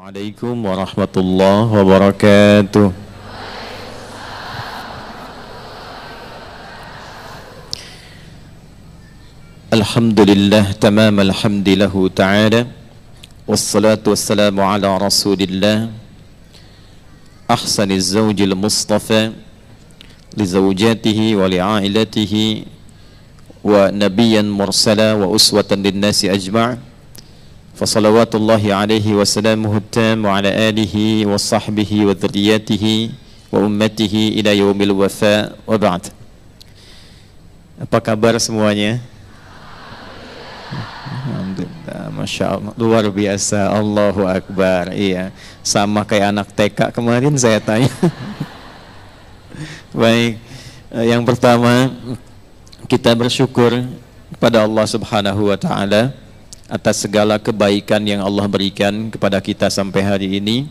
Assalamualaikum warahmatullahi wabarakatuh. Alhamdulillah tamam alhamdulillahu ta'ala. Wassalatu wassalamu ala rasulillah ahsaniz zawjil mustafa li zawjatihi wa li ailatihi wa nabiyyan mursala wa uswatan lin nasi ajma'. Fasalawatullahi alaihi wa salamuhu tam wa ala alihi wa sahbihi wa dzurriyyatihi wa ummatihi ila yaumil wafa wa ba'd. Apa kabar semuanya? Alhamdulillah, Masya Allah, luar biasa, Allahu Akbar. Iya, sama kayak anak TK kemarin saya tanya. Baik, yang pertama kita bersyukur kepada Allah Subhanahu wa Ta'ala atas segala kebaikan yang Allah berikan kepada kita sampai hari ini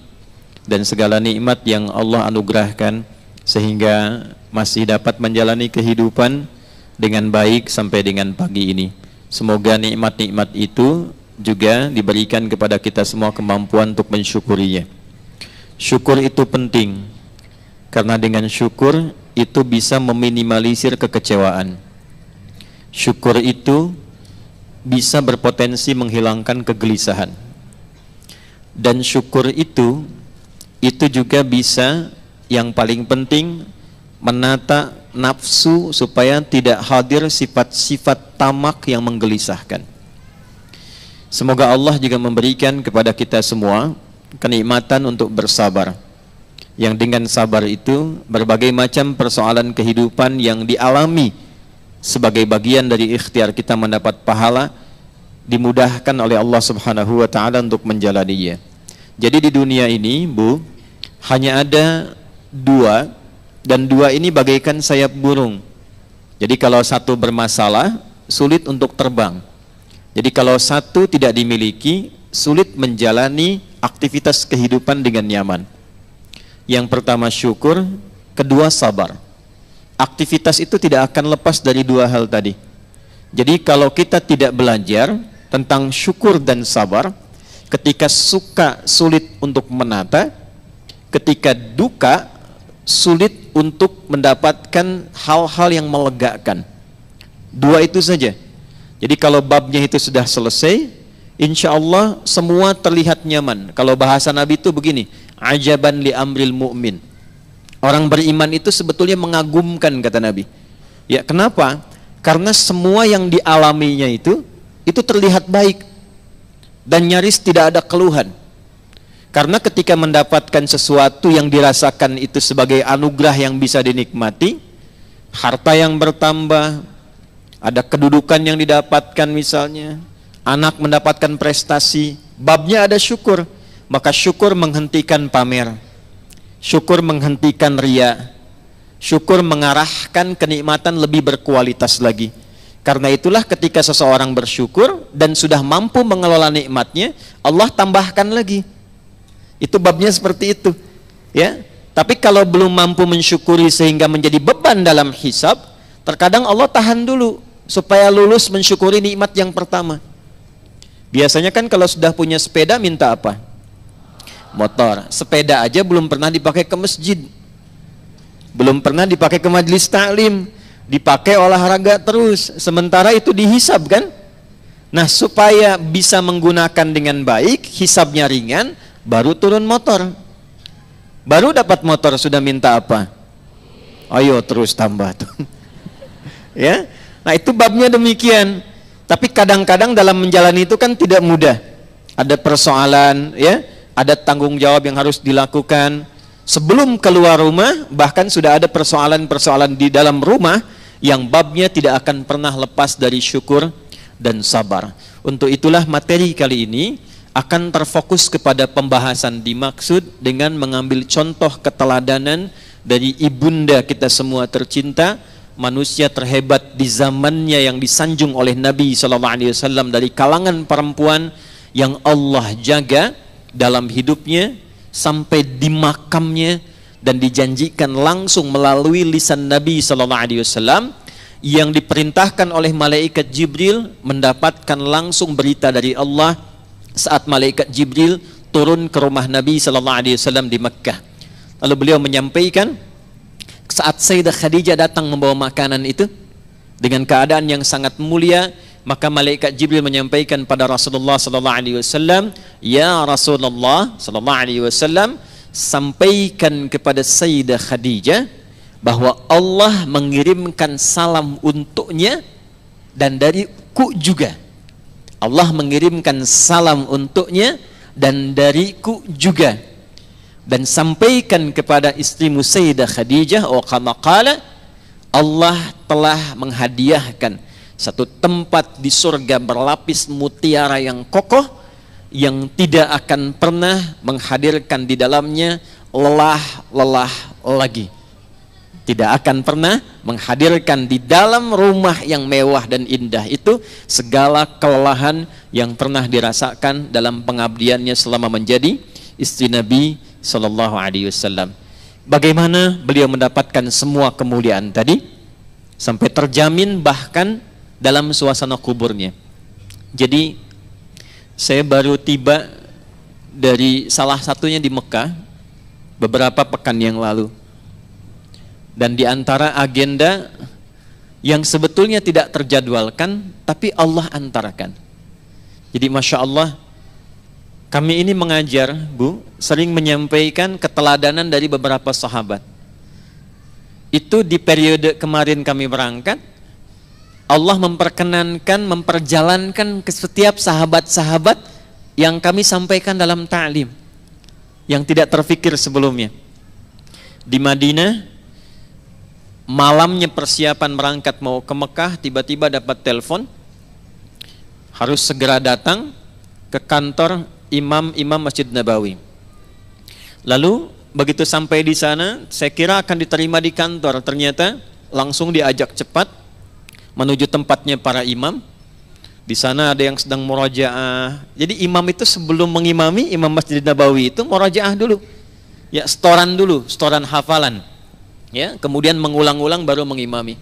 dan segala nikmat yang Allah anugerahkan sehingga masih dapat menjalani kehidupan dengan baik sampai dengan pagi ini. Semoga nikmat-nikmat itu juga diberikan kepada kita semua kemampuan untuk mensyukurinya. Syukur itu penting karena dengan syukur itu bisa meminimalisir kekecewaan. Syukur itu bisa berpotensi menghilangkan kegelisahan. Dan syukur itu juga bisa, yang paling penting, menata nafsu supaya tidak hadir sifat-sifat tamak yang menggelisahkan. Semoga Allah juga memberikan kepada kita semua kenikmatan untuk bersabar. Yang dengan sabar itu berbagai macam persoalan kehidupan yang dialami sebagai bagian dari ikhtiar kita mendapat pahala dimudahkan oleh Allah Subhanahu wa Ta'ala untuk menjalaninya. Jadi di dunia ini, Bu, hanya ada dua, dan dua ini bagaikan sayap burung. Jadi kalau satu bermasalah, sulit untuk terbang. Jadi kalau satu tidak dimiliki, sulit menjalani aktivitas kehidupan dengan nyaman. Yang pertama syukur, kedua sabar. Aktivitas itu tidak akan lepas dari dua hal tadi. Jadi kalau kita tidak belajar tentang syukur dan sabar, ketika suka sulit untuk menata, ketika duka sulit untuk mendapatkan hal-hal yang melegakan. Dua itu saja. Jadi kalau babnya itu sudah selesai, insya Allah semua terlihat nyaman. Kalau bahasa Nabi itu begini, ajaban li amril mu'min. Orang beriman itu sebetulnya mengagumkan, kata Nabi. Ya, kenapa? Karena semua yang dialaminya itu terlihat baik dan nyaris tidak ada keluhan. Karena ketika mendapatkan sesuatu yang dirasakan itu sebagai anugerah yang bisa dinikmati, harta yang bertambah, ada kedudukan yang didapatkan misalnya, anak mendapatkan prestasi, babnya ada syukur, maka syukur menghentikan pamer. Syukur menghentikan riya. Syukur mengarahkan kenikmatan lebih berkualitas lagi. Karena itulah ketika seseorang bersyukur dan sudah mampu mengelola nikmatnya, Allah tambahkan lagi. Itu babnya seperti itu. Ya. Tapi kalau belum mampu mensyukuri sehingga menjadi beban dalam hisab, terkadang Allah tahan dulu supaya lulus mensyukuri nikmat yang pertama. Biasanya kan kalau sudah punya sepeda minta apa? Motor. Sepeda aja belum pernah dipakai ke masjid, belum pernah dipakai ke majelis taklim, dipakai olahraga terus, sementara itu dihisab kan. Nah, supaya bisa menggunakan dengan baik, hisabnya ringan, baru turun motor. Baru dapat motor sudah minta apa? Ayo terus tambah tuh. Ya. Nah, itu babnya demikian. Tapi kadang-kadang dalam menjalani itu kan tidak mudah. Ada persoalan, ya. Ada tanggung jawab yang harus dilakukan. Sebelum keluar rumah, bahkan sudah ada persoalan-persoalan di dalam rumah yang babnya tidak akan pernah lepas dari syukur dan sabar. Untuk itulah materi kali ini akan terfokus kepada pembahasan dimaksud dengan mengambil contoh keteladanan dari ibunda kita semua tercinta, manusia terhebat di zamannya yang disanjung oleh Nabi SAW dari kalangan perempuan yang Allah jaga dalam hidupnya sampai di makamnya dan dijanjikan langsung melalui lisan Nabi SAW yang diperintahkan oleh malaikat Jibril mendapatkan langsung berita dari Allah saat malaikat Jibril turun ke rumah Nabi sallallahu alaihi wasallam di Mekkah. Lalu beliau menyampaikan saat Sayyidah Khadijah datang membawa makanan itu dengan keadaan yang sangat mulia, maka malaikat Jibril menyampaikan pada Rasulullah sallallahu alaihi wasallam, "Ya Rasulullah sallallahu alaihi wasallam, sampaikan kepada Sayyidah Khadijah bahwa Allah mengirimkan salam untuknya dan dariku juga." Allah mengirimkan salam untuknya dan dariku juga. Dan sampaikan kepada istrimu Sayyidah Khadijah, wa kama qala, Allah telah menghadiahkan satu tempat di surga berlapis mutiara yang kokoh, yang tidak akan pernah menghadirkan di dalamnya lelah lagi. Tidak akan pernah menghadirkan di dalam rumah yang mewah dan indah itu segala kelelahan yang pernah dirasakan dalam pengabdiannya selama menjadi istri Nabi sallallahu alaihi wasallam. Bagaimana beliau mendapatkan semua kemuliaan tadi sampai terjamin bahkan dalam suasana kuburnya. Jadi saya baru tiba dari salah satunya di Mekah beberapa pekan yang lalu. Dan di antara agenda yang sebetulnya tidak terjadwalkan, tapi Allah antarkan. Jadi Masya Allah, kami ini mengajar, Bu, sering menyampaikan keteladanan dari beberapa sahabat. Itu di periode kemarin kami berangkat, Allah memperkenankan, memperjalankan ke setiap sahabat-sahabat yang kami sampaikan dalam ta'lim, yang tidak terfikir sebelumnya. Di Madinah, malamnya persiapan berangkat mau ke Mekah, tiba-tiba dapat telepon harus segera datang ke kantor imam Masjid Nabawi. Lalu begitu sampai di sana, saya kira akan diterima di kantor, ternyata langsung diajak cepat menuju tempatnya para imam. Di sana ada yang sedang murajaah. Jadi imam itu sebelum mengimami, imam Masjid Nabawi itu murajaah dulu, ya, setoran hafalan. Ya, kemudian mengulang-ulang baru mengimami.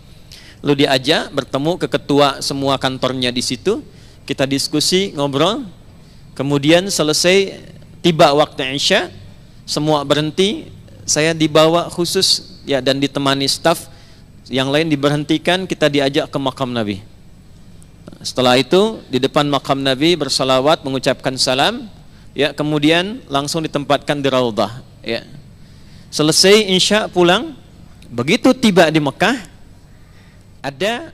Lalu diajak bertemu ke ketua semua kantornya di situ, kita diskusi, ngobrol. Kemudian selesai, tiba waktu Isya, semua berhenti, saya dibawa khusus ya dan ditemani staf yang lain diberhentikan, kita diajak ke makam Nabi. Setelah itu di depan makam Nabi bersalawat, mengucapkan salam, ya, kemudian langsung ditempatkan di Raudhah, ya. Selesai Isya pulang. Begitu tiba di Mekah, ada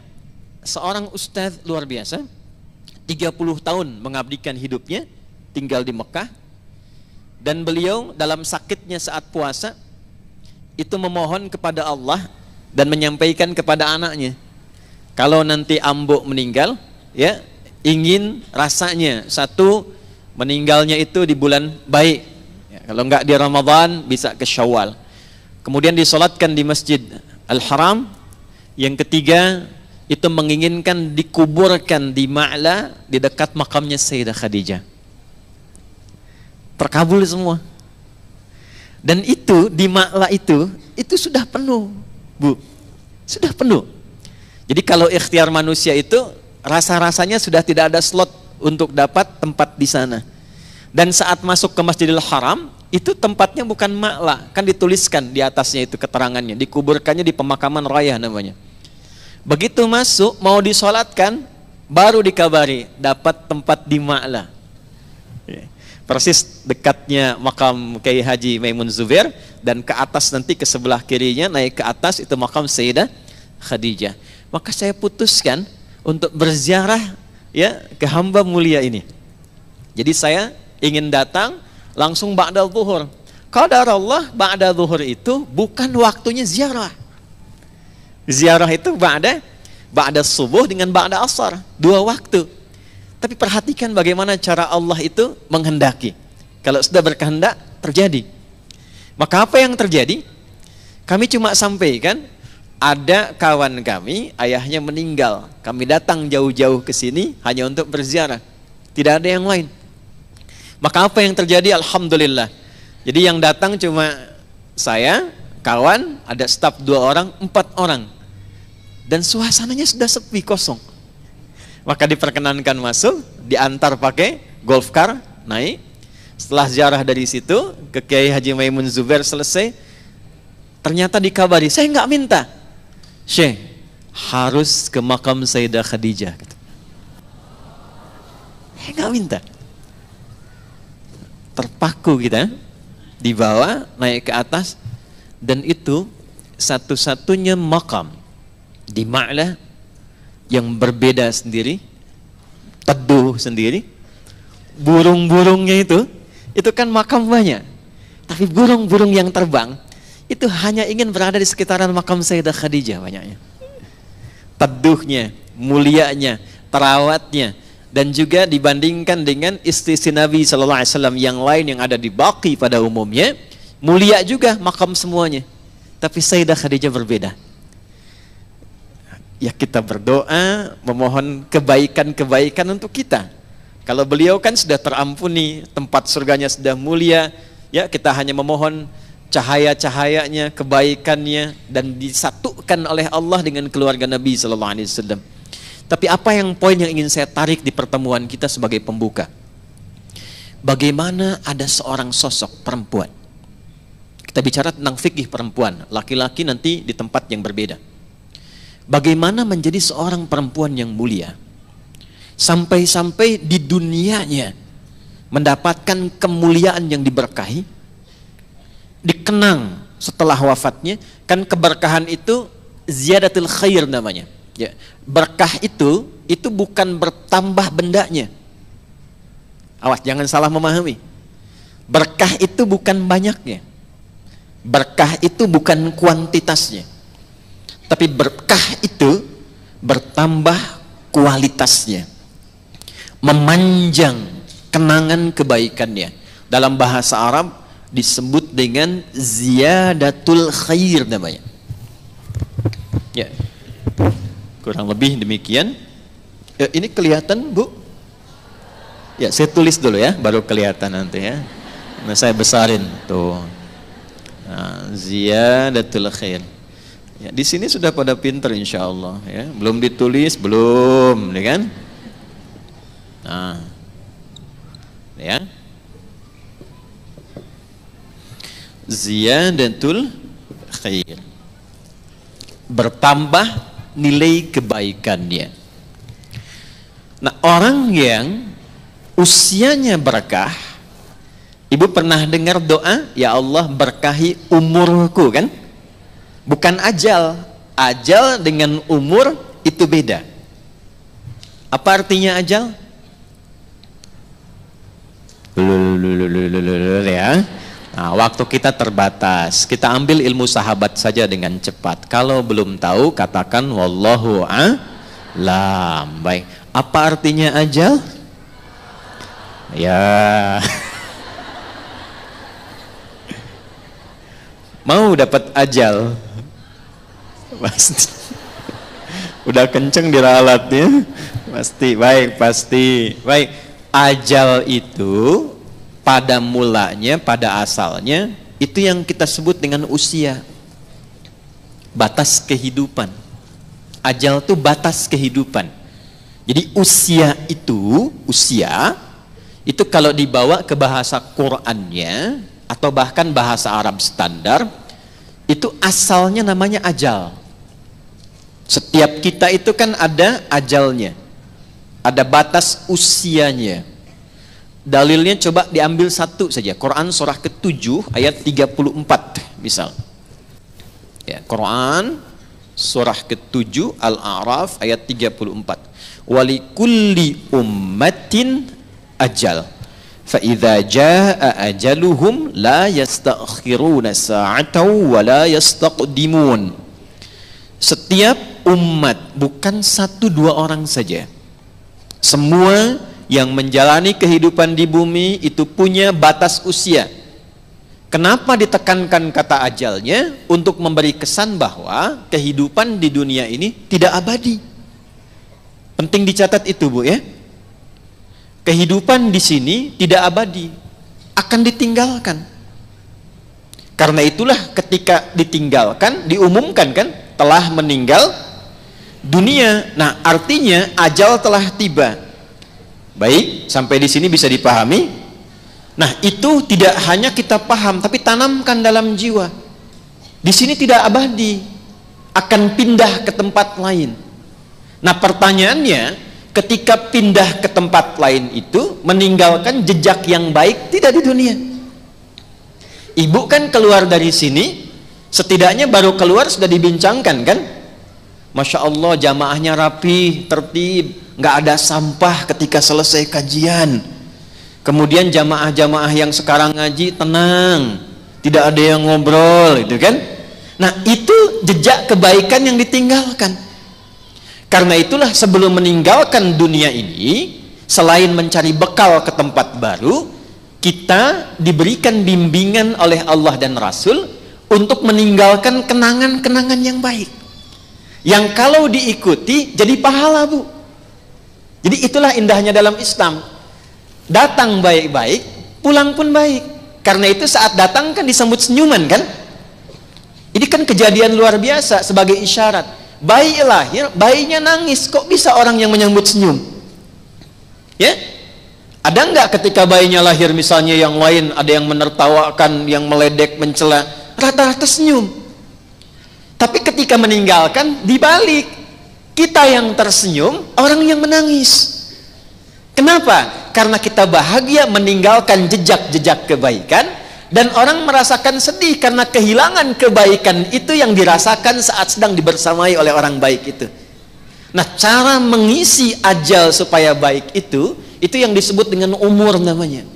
seorang ustadz luar biasa, 30 tahun mengabdikan hidupnya, tinggal di Mekah, dan beliau dalam sakitnya saat puasa, itu memohon kepada Allah dan menyampaikan kepada anaknya, kalau nanti ambuk meninggal, ya, ingin rasanya satu, meninggalnya itu di bulan baik, ya, kalau enggak di Ramadan bisa ke Syawal. Kemudian disolatkan di Masjid Al-Haram. Yang ketiga, itu menginginkan dikuburkan di Ma'la, di dekat makamnya Sayyidah Khadijah. Terkabul semua. Dan itu di Ma'la itu sudah penuh, Bu. Sudah penuh. Jadi kalau ikhtiar manusia itu rasa-rasanya sudah tidak ada slot untuk dapat tempat di sana. Dan saat masuk ke Masjidil Haram, itu tempatnya bukan Ma'la, kan dituliskan di atasnya itu keterangannya, dikuburkannya di pemakaman raya namanya. Begitu masuk mau disolatkan, baru dikabari dapat tempat di Ma'la. Persis dekatnya makam Kiai Haji Maimun Zubair, dan ke atas nanti ke sebelah kirinya naik ke atas itu makam Sayyidah Khadijah. Maka saya putuskan untuk berziarah, ya, ke hamba mulia ini. Jadi saya ingin datang langsung ba'da zuhur. Qadarullah ba'da zuhur itu bukan waktunya ziarah. Ziarah itu ba'da subuh dengan ba'da asar, 2 waktu. Tapi perhatikan bagaimana cara Allah itu menghendaki. Kalau sudah berkehendak, terjadi. Maka apa yang terjadi? Kami cuma sampaikan, ada kawan kami, ayahnya meninggal. Kami datang jauh-jauh ke sini hanya untuk berziarah. Tidak ada yang lain. Maka apa yang terjadi? Alhamdulillah. Jadi yang datang cuma saya, kawan, ada staf 2 orang, 4 orang. Dan suasananya sudah sepi, kosong. Maka diperkenankan masuk, diantar pakai golf car, naik. Setelah ziarah dari situ ke Kiai Haji Maimun Zubair selesai, ternyata dikabari, saya nggak minta, Syekh harus ke makam Sayyidah Khadijah. Saya nggak minta. Terpaku kita, dibawa naik ke atas, dan itu satu-satunya makam di Ma'lah yang berbeda sendiri, teduh sendiri. Burung-burungnya itu kan makam banyak, tapi burung-burung yang terbang itu hanya ingin berada di sekitaran makam Sayyidah Khadijah banyaknya. Teduhnya, mulianya, terawatnya, dan juga dibandingkan dengan istri Nabi Sallallahu Alaihi Wasallam yang lain yang ada di Baqi pada umumnya, mulia juga makam semuanya, tapi Sayyidah Khadijah berbeda. Ya kita berdoa, memohon kebaikan-kebaikan untuk kita. Kalau beliau kan sudah terampuni, tempat surganya sudah mulia, ya kita hanya memohon cahaya-cahayanya, kebaikannya, dan disatukan oleh Allah dengan keluarga Nabi Sallallahu Alaihi Wasallam. Tapi apa yang poin yang ingin saya tarik di pertemuan kita sebagai pembuka? Bagaimana ada seorang sosok perempuan. Kita bicara tentang fikih perempuan, laki-laki nanti di tempat yang berbeda. Bagaimana menjadi seorang perempuan yang mulia, sampai-sampai di dunianya mendapatkan kemuliaan yang diberkahi, dikenang setelah wafatnya. Kan keberkahan itu ziyadatul khair namanya ya. Berkah itu bukan bertambah bendanya, awas jangan salah memahami. Berkah itu bukan banyaknya, berkah itu bukan kuantitasnya, tapi berkah itu bertambah kualitasnya, memanjang kenangan kebaikannya. Dalam bahasa Arab disebut dengan ziyadatul khair namanya. Ya, kurang lebih demikian. Ya, ini kelihatan Bu? Ya, saya tulis dulu ya, baru kelihatan nanti ya. Nah, saya besarin tuh. Nah, ziyadatul khair. Ya, di sini sudah pada pinter insya Allah ya. Belum ditulis belum, ya kan? Nah, ya. Ziyadatul khair, bertambah nilai kebaikannya. Nah, orang yang usianya berkah, Ibu pernah dengar doa, ya Allah berkahi umurku kan? Bukan ajal. Ajal dengan umur itu beda. Apa artinya ajal? Ya. Nah, waktu kita terbatas. Kita ambil ilmu sahabat saja dengan cepat. Kalau belum tahu, katakan wallahu a'lam. Baik. Apa artinya ajal? Ya. Mau dapat ajal? Pasti. Udah kenceng diralatnya. Pasti. Baik, pasti. Baik. Ajal itu pada mulanya, pada asalnya, itu yang kita sebut dengan usia. Batas kehidupan. Ajal itu batas kehidupan. Jadi usia itu kalau dibawa ke bahasa Qur'annya, atau bahkan bahasa Arab standar, itu asalnya namanya ajal. Setiap kita itu kan ada ajalnya, ada batas usianya. Dalilnya coba diambil satu saja, Quran surah ke-7 ayat 34 misal ya, Quran surah ke-7 Al-A'raf ayat 34, walikulli ummatin ajal فَإِذَا جَاءَ أَجَلُهُمْ لَا يَسْتَأْخِرُونَ سَاعَةً وَلَا يَسْتَقْدِمُونَ. Setiap umat, bukan satu dua orang saja, semua yang menjalani kehidupan di bumi itu punya batas usia. Kenapa ditekankan kata ajalnya? Untuk memberi kesan bahwa kehidupan di dunia ini tidak abadi. Penting dicatat itu Bu ya. Kehidupan di sini tidak abadi, akan ditinggalkan. Karena itulah ketika ditinggalkan, diumumkan kan, telah meninggal dunia. Nah, artinya ajal telah tiba. Baik, sampai di sini bisa dipahami. Nah, itu tidak hanya kita paham, tapi tanamkan dalam jiwa. Di sini tidak abadi, akan pindah ke tempat lain. Nah, pertanyaannya, ketika pindah ke tempat lain itu meninggalkan jejak yang baik tidak di dunia. Ibu kan keluar dari sini, setidaknya baru keluar sudah dibincangkan kan? Masya Allah, jamaahnya rapi, tertib, nggak ada sampah ketika selesai kajian. Kemudian jamaah-jamaah yang sekarang ngaji tenang, tidak ada yang ngobrol, itu kan? Nah, itu jejak kebaikan yang ditinggalkan. Karena itulah sebelum meninggalkan dunia ini, selain mencari bekal ke tempat baru, kita diberikan bimbingan oleh Allah dan Rasul untuk meninggalkan kenangan-kenangan yang baik, yang kalau diikuti jadi pahala, Bu. Jadi itulah indahnya dalam Islam. Datang baik-baik, pulang pun baik. Karena itu saat datang kan disambut senyuman kan? Ini kan kejadian luar biasa sebagai isyarat. Bayi lahir, bayinya nangis, kok bisa orang yang menyambut senyum? Ya? Ada nggak ketika bayinya lahir misalnya yang lain ada yang menertawakan, yang meledek, mencela, rata-rata senyum. Tapi ketika meninggalkan dibalik, kita yang tersenyum, orang yang menangis. Kenapa? Karena kita bahagia meninggalkan jejak-jejak kebaikan, dan orang merasakan sedih karena kehilangan kebaikan itu yang dirasakan saat sedang dibersamai oleh orang baik itu. Nah, cara mengisi ajal supaya baik itu yang disebut dengan umur namanya.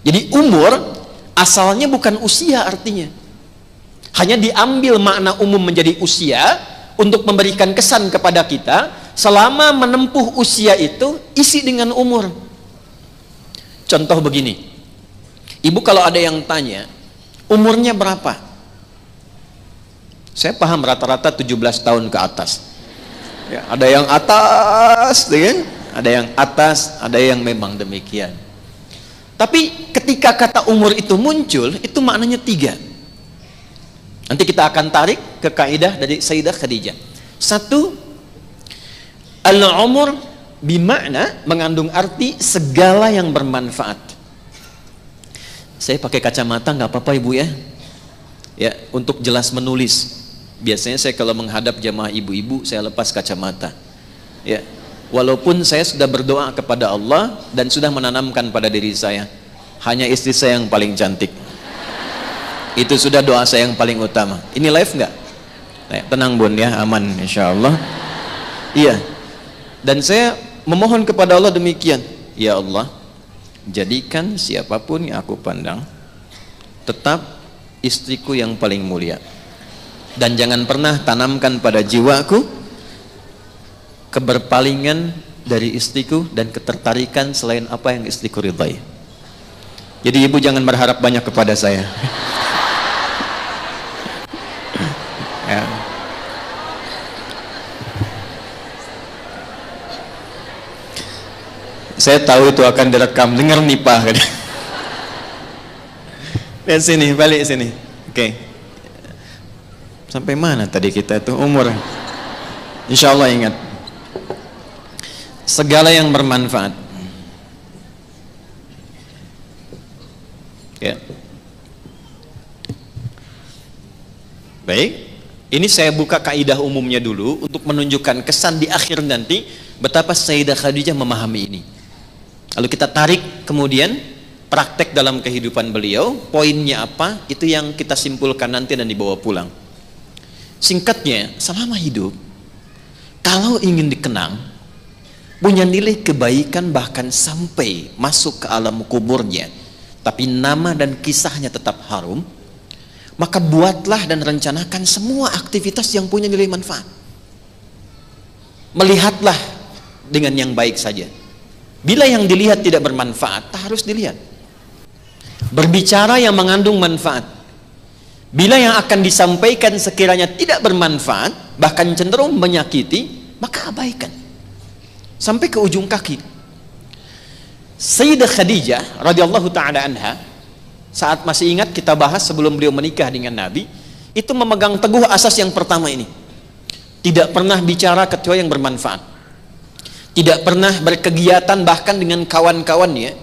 Jadi umur asalnya bukan usia artinya. Hanya diambil makna umum menjadi usia untuk memberikan kesan kepada kita. Selama menempuh usia itu isi dengan umur. Contoh begini, ibu kalau ada yang tanya umurnya berapa, saya paham rata-rata 17 tahun ke atas ya, ada yang atas kan? Ada yang atas, ada yang memang demikian. Tapi ketika kata umur itu muncul, itu maknanya 3. Nanti kita akan tarik ke kaidah dari Sayyidah Khadijah. 1, al-umur bimakna mengandung arti segala yang bermanfaat. Saya pakai kacamata nggak apa-apa ibu ya, ya untuk jelas menulis. Biasanya saya kalau menghadap jamaah ibu-ibu saya lepas kacamata. Ya, walaupun saya sudah berdoa kepada Allah dan sudah menanamkan pada diri saya, hanya istri saya yang paling cantik. Itu sudah doa saya yang paling utama. Ini live nggak? Tenang bun ya, aman insya Allah. Iya. Dan saya memohon kepada Allah demikian, ya Allah, jadikan siapapun yang aku pandang tetap istriku yang paling mulia, dan jangan pernah tanamkan pada jiwaku keberpalingan dari istriku dan ketertarikan selain apa yang istriku ridhai. Jadi ibu jangan berharap banyak kepada saya. Ya. Saya tahu itu akan direkam, dengar nih Pak. Lihat sini, balik sini. Oke. Sampai mana tadi kita itu umur? Insya Allah ingat. Segala yang bermanfaat. Ya. Baik. Ini saya buka kaidah umumnya dulu untuk menunjukkan kesan di akhir nanti betapa Sayyidah Khadijah memahami ini. Lalu kita tarik kemudian praktek dalam kehidupan beliau, poinnya apa, itu yang kita simpulkan nanti dan dibawa pulang. Singkatnya, selama hidup kalau ingin dikenang, punya nilai kebaikan bahkan sampai masuk ke alam kuburnya, tapi nama dan kisahnya tetap harum, maka buatlah dan rencanakan semua aktivitas yang punya nilai manfaat. Melihatlah dengan yang baik saja. Bila yang dilihat tidak bermanfaat, tak harus dilihat. Berbicara yang mengandung manfaat. Bila yang akan disampaikan sekiranya tidak bermanfaat, bahkan cenderung menyakiti, maka abaikan. Sampai ke ujung kaki. Sayyidah Khadijah radhiyallahu ta'ala anha, saat masih ingat kita bahas sebelum beliau menikah dengan Nabi, itu memegang teguh asas yang pertama ini. Tidak pernah bicara kecuali yang bermanfaat. Tidak pernah berkegiatan bahkan dengan kawan-kawannya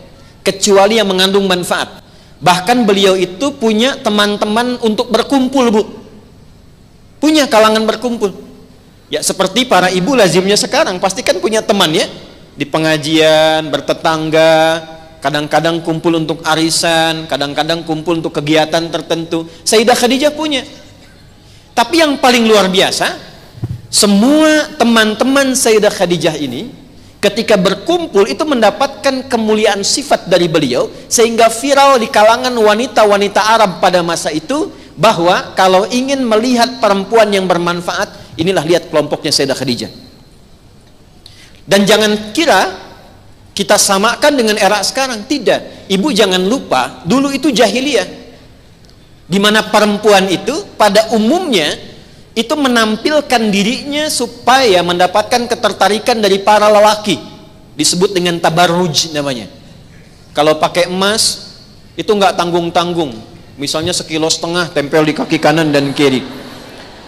kecuali yang mengandung manfaat. Bahkan beliau itu punya teman-teman untuk berkumpul, Bu. Punya kalangan berkumpul. Ya seperti para ibu lazimnya sekarang, pasti kan punya teman ya, di pengajian, bertetangga, kadang-kadang kumpul untuk arisan, kadang-kadang kumpul untuk kegiatan tertentu. Sayyidah Khadijah punya. Tapi yang paling luar biasa, semua teman-teman Sayyidah Khadijah ini ketika berkumpul itu mendapatkan kemuliaan sifat dari beliau, sehingga viral di kalangan wanita-wanita Arab pada masa itu, bahwa kalau ingin melihat perempuan yang bermanfaat, inilah lihat kelompoknya Sayyidah Khadijah. Dan jangan kira kita samakan dengan era sekarang, tidak. Ibu jangan lupa, dulu itu jahiliyah, di mana perempuan itu pada umumnya itu menampilkan dirinya supaya mendapatkan ketertarikan dari para lelaki, disebut dengan tabarruj namanya. Kalau pakai emas itu nggak tanggung-tanggung, misalnya 1,5 kilo tempel di kaki kanan dan kiri,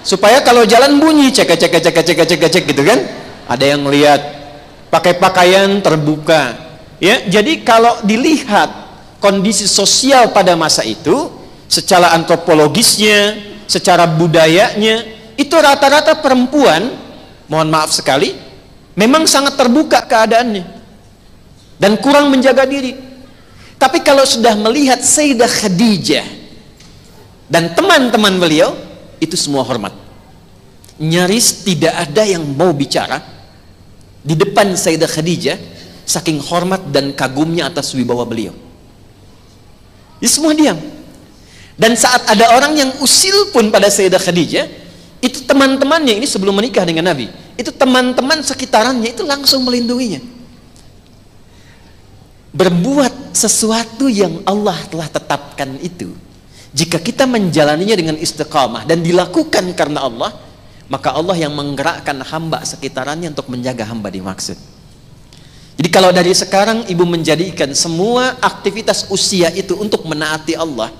supaya kalau jalan bunyi cek gitu kan, ada yang lihat. Pakai pakaian terbuka ya. Jadi kalau dilihat kondisi sosial pada masa itu, secara antropologisnya, secara budayanya, itu rata-rata perempuan, mohon maaf sekali, memang sangat terbuka keadaannya dan kurang menjaga diri. Tapi kalau sudah melihat Sayyidah Khadijah dan teman-teman beliau, itu semua hormat. Nyaris tidak ada yang mau bicara di depan Sayyidah Khadijah, saking hormat dan kagumnya atas wibawa beliau. Ini semua diam. Dan saat ada orang yang usil pun pada Sayyidah Khadijah, itu teman-temannya, ini sebelum menikah dengan Nabi, itu teman-teman sekitarannya itu langsung melindunginya. Berbuat sesuatu yang Allah telah tetapkan itu, jika kita menjalaninya dengan istiqamah dan dilakukan karena Allah, maka Allah yang menggerakkan hamba sekitarannya untuk menjaga hamba dimaksud. Jadi kalau dari sekarang ibu menjadikan semua aktivitas usia itu untuk menaati Allah,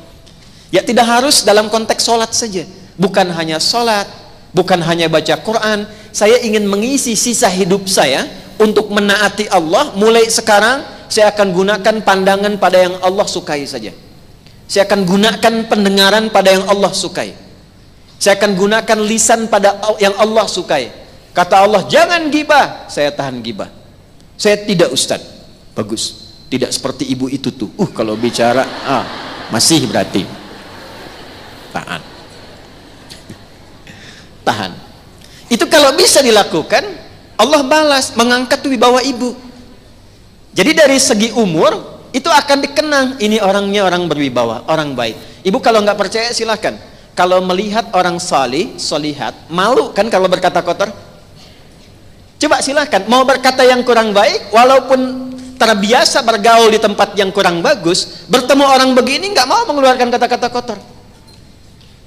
ya tidak harus dalam konteks sholat saja, bukan hanya sholat, bukan hanya baca Quran. Saya ingin mengisi sisa hidup saya untuk menaati Allah. Mulai sekarang saya akan gunakan pandangan pada yang Allah sukai saja, saya akan gunakan pendengaran pada yang Allah sukai, saya akan gunakan lisan pada yang Allah sukai. Kata Allah, jangan gibah, saya tahan gibah. Saya tidak, Ustaz. Bagus. Tidak seperti ibu itu tuh. Kalau bicara, masih berarti. Tahan. Tahan. Itu kalau bisa dilakukan, Allah balas, mengangkat wibawa ibu. Jadi dari segi umur, itu akan dikenang. Ini orangnya orang berwibawa, orang baik. Ibu kalau nggak percaya silahkan. Kalau melihat orang salih, solihat, malu kan kalau berkata kotor? Coba silahkan. Mau berkata yang kurang baik, walaupun terbiasa bergaul di tempat yang kurang bagus, bertemu orang begini nggak mau mengeluarkan kata-kata kotor.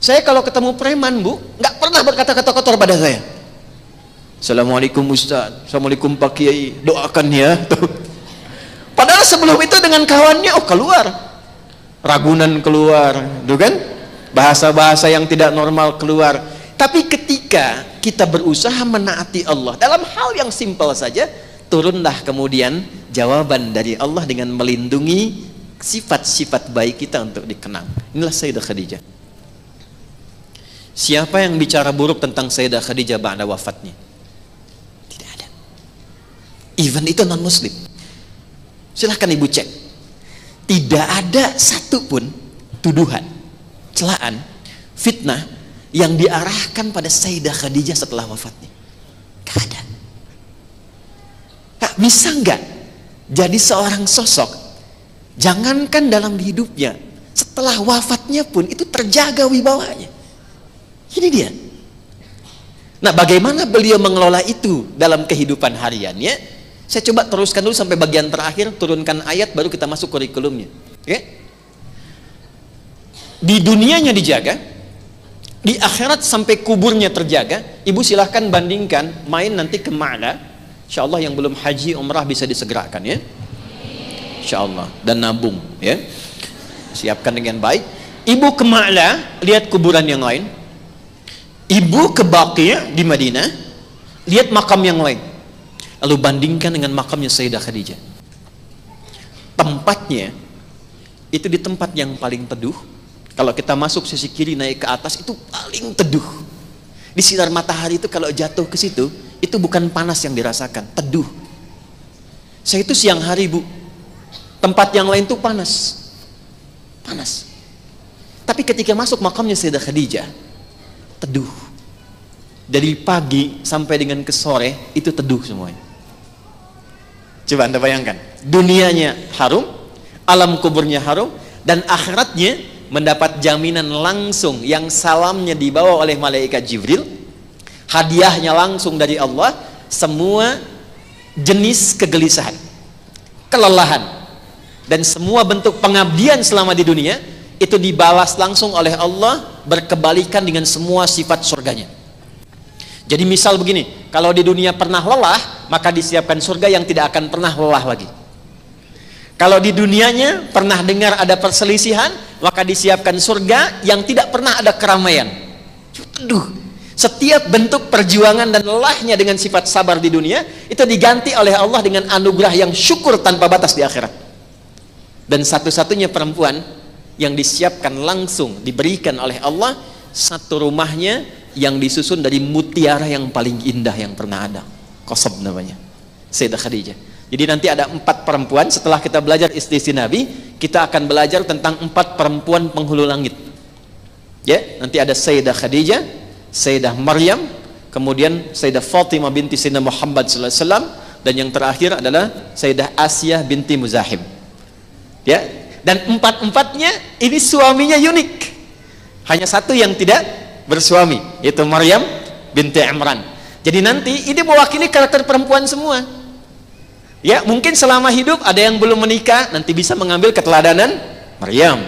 Saya kalau ketemu preman, Bu, nggak pernah berkata-kata kotor pada saya. Assalamualaikum Ustaz, Assalamualaikum Pak Kiai, doakan ya. Padahal sebelum itu dengan kawannya, keluar ragunan, keluar, tuh kan? Bahasa-bahasa yang tidak normal keluar. Tapi ketika kita berusaha menaati Allah dalam hal yang simpel saja, turunlah kemudian jawaban dari Allah dengan melindungi sifat-sifat baik kita untuk dikenang. Inilah Sayyidah Khadijah. Siapa yang bicara buruk tentang Sayyidah Khadijah ba'da wafatnya? Tidak ada. Even itu non muslim. Silahkan ibu cek. Tidak ada satupun tuduhan, celaan, fitnah yang diarahkan pada Sayyidah Khadijah setelah wafatnya. Gak ada. Kak, bisa nggak jadi seorang sosok, jangankan dalam hidupnya, setelah wafatnya pun itu terjaga wibawanya. Ini dia. Nah, bagaimana beliau mengelola itu dalam kehidupan hariannya? Saya coba teruskan dulu sampai bagian terakhir, turunkan ayat, baru kita masuk kurikulumnya. Oke? Di dunianya dijaga, di akhirat sampai kuburnya terjaga. Ibu silahkan bandingkan, main nanti ke Ma'la, insyaallah yang belum haji umrah bisa disegerakan ya, insyaallah, dan nabung ya, siapkan dengan baik. Ibu ke Ma'la, lihat kuburan yang lain. Ibu ke Baqi' di Madinah, lihat makam yang lain, lalu bandingkan dengan makamnya Sayyidah Khadijah. tempatnya itu di tempat yang paling teduh. Kalau kita masuk sisi kiri naik ke atas itu paling teduh. Di sinar matahari itu kalau jatuh ke situ, itu bukan panas yang dirasakan, teduh. Saya itu siang hari, Bu. Tempat yang lain tuh panas. Panas. Tapi ketika masuk makamnya Sayyidah Khadijah, teduh. Dari pagi sampai dengan ke sore itu teduh semuanya. Coba Anda bayangkan, dunianya harum, alam kuburnya harum, dan akhiratnya mendapat jaminan langsung yang salamnya dibawa oleh malaikat Jibril, hadiahnya langsung dari Allah, semua jenis kegelisahan, kelelahan, dan semua bentuk pengabdian selama di dunia itu dibalas langsung oleh Allah, berkebalikan dengan semua sifat surganya. Jadi misal begini, kalau di dunia pernah lelah, maka disiapkan surga yang tidak akan pernah lelah lagi. Kalau di dunianya pernah dengar ada perselisihan, maka disiapkan surga yang tidak pernah ada keramaian. Aduh, setiap bentuk perjuangan dan lelahnya dengan sifat sabar di dunia itu diganti oleh Allah dengan anugerah yang syukur tanpa batas di akhirat. Dan satu-satunya perempuan yang disiapkan langsung diberikan oleh Allah, satu rumahnya yang disusun dari mutiara yang paling indah yang pernah ada. Qasab namanya, Sayyidah Khadijah. Jadi nanti ada 4 perempuan. Setelah kita belajar istri Nabi, kita akan belajar tentang 4 perempuan penghulu langit. Ya, nanti ada Sayyidah Khadijah, Sayyidah Maryam, kemudian Sayyidah Fatimah binti Sayyidina Muhammad SAW, dan yang terakhir adalah Sayyidah Asiyah binti Muzahim. Ya, dan 4-4-nya ini suaminya unik. Hanya satu yang tidak bersuami, yaitu Maryam binti Imran. Jadi nanti ini mewakili karakter perempuan semua. Ya, mungkin selama hidup ada yang belum menikah, nanti bisa mengambil keteladanan Maryam.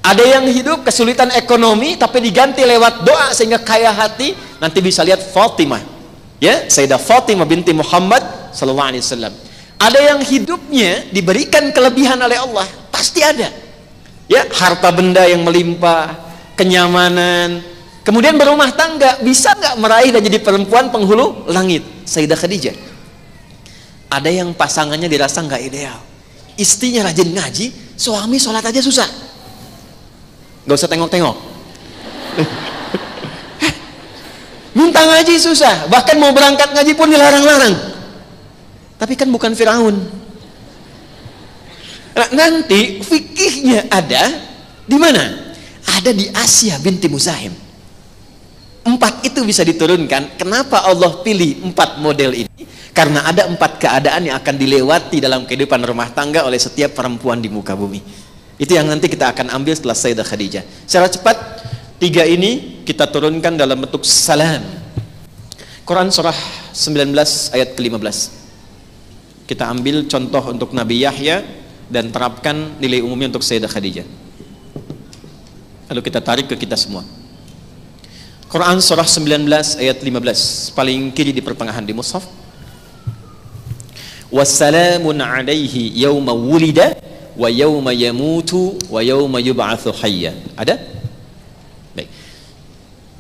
Ada yang hidup kesulitan ekonomi tapi diganti lewat doa sehingga kaya hati, nanti bisa lihat Fatimah. Ya, Sayyidah Fatimah binti Muhammad sallallahu alaihi wasallam. Ada yang hidupnya diberikan kelebihan oleh Allah, pasti ada. Ya, harta benda yang melimpah, kenyamanan, kemudian berumah tangga, bisa nggak meraih dan jadi perempuan penghulu langit? Sayyidah Khadijah. Ada yang pasangannya dirasa nggak ideal, istrinya rajin ngaji, suami sholat aja susah, nggak usah tengok-tengok. Minta ngaji susah, bahkan mau berangkat ngaji pun dilarang-larang. Tapi kan bukan Firaun. Nah, nanti fikihnya ada di mana? Ada di Asiyah binti Muzahim. 4 itu bisa diturunkan. Kenapa Allah pilih 4 model ini? Karena ada 4 keadaan yang akan dilewati dalam kehidupan rumah tangga oleh setiap perempuan di muka bumi. Itu yang nanti kita akan ambil setelah Sayyidah Khadijah. Secara cepat, 3 ini kita turunkan dalam bentuk salam. Quran surah 19 ayat ke-15. Kita ambil contoh untuk Nabi Yahya dan terapkan nilai umumnya untuk Sayyidah Khadijah. Lalu kita tarik ke kita semua. Quran surah 19 ayat 15, paling kiri di pertengahan di mushaf. Wassalamun alaihi yawma wulida wa yawma yamutu wa yawma yub'atsu hayya. Ada? Baik.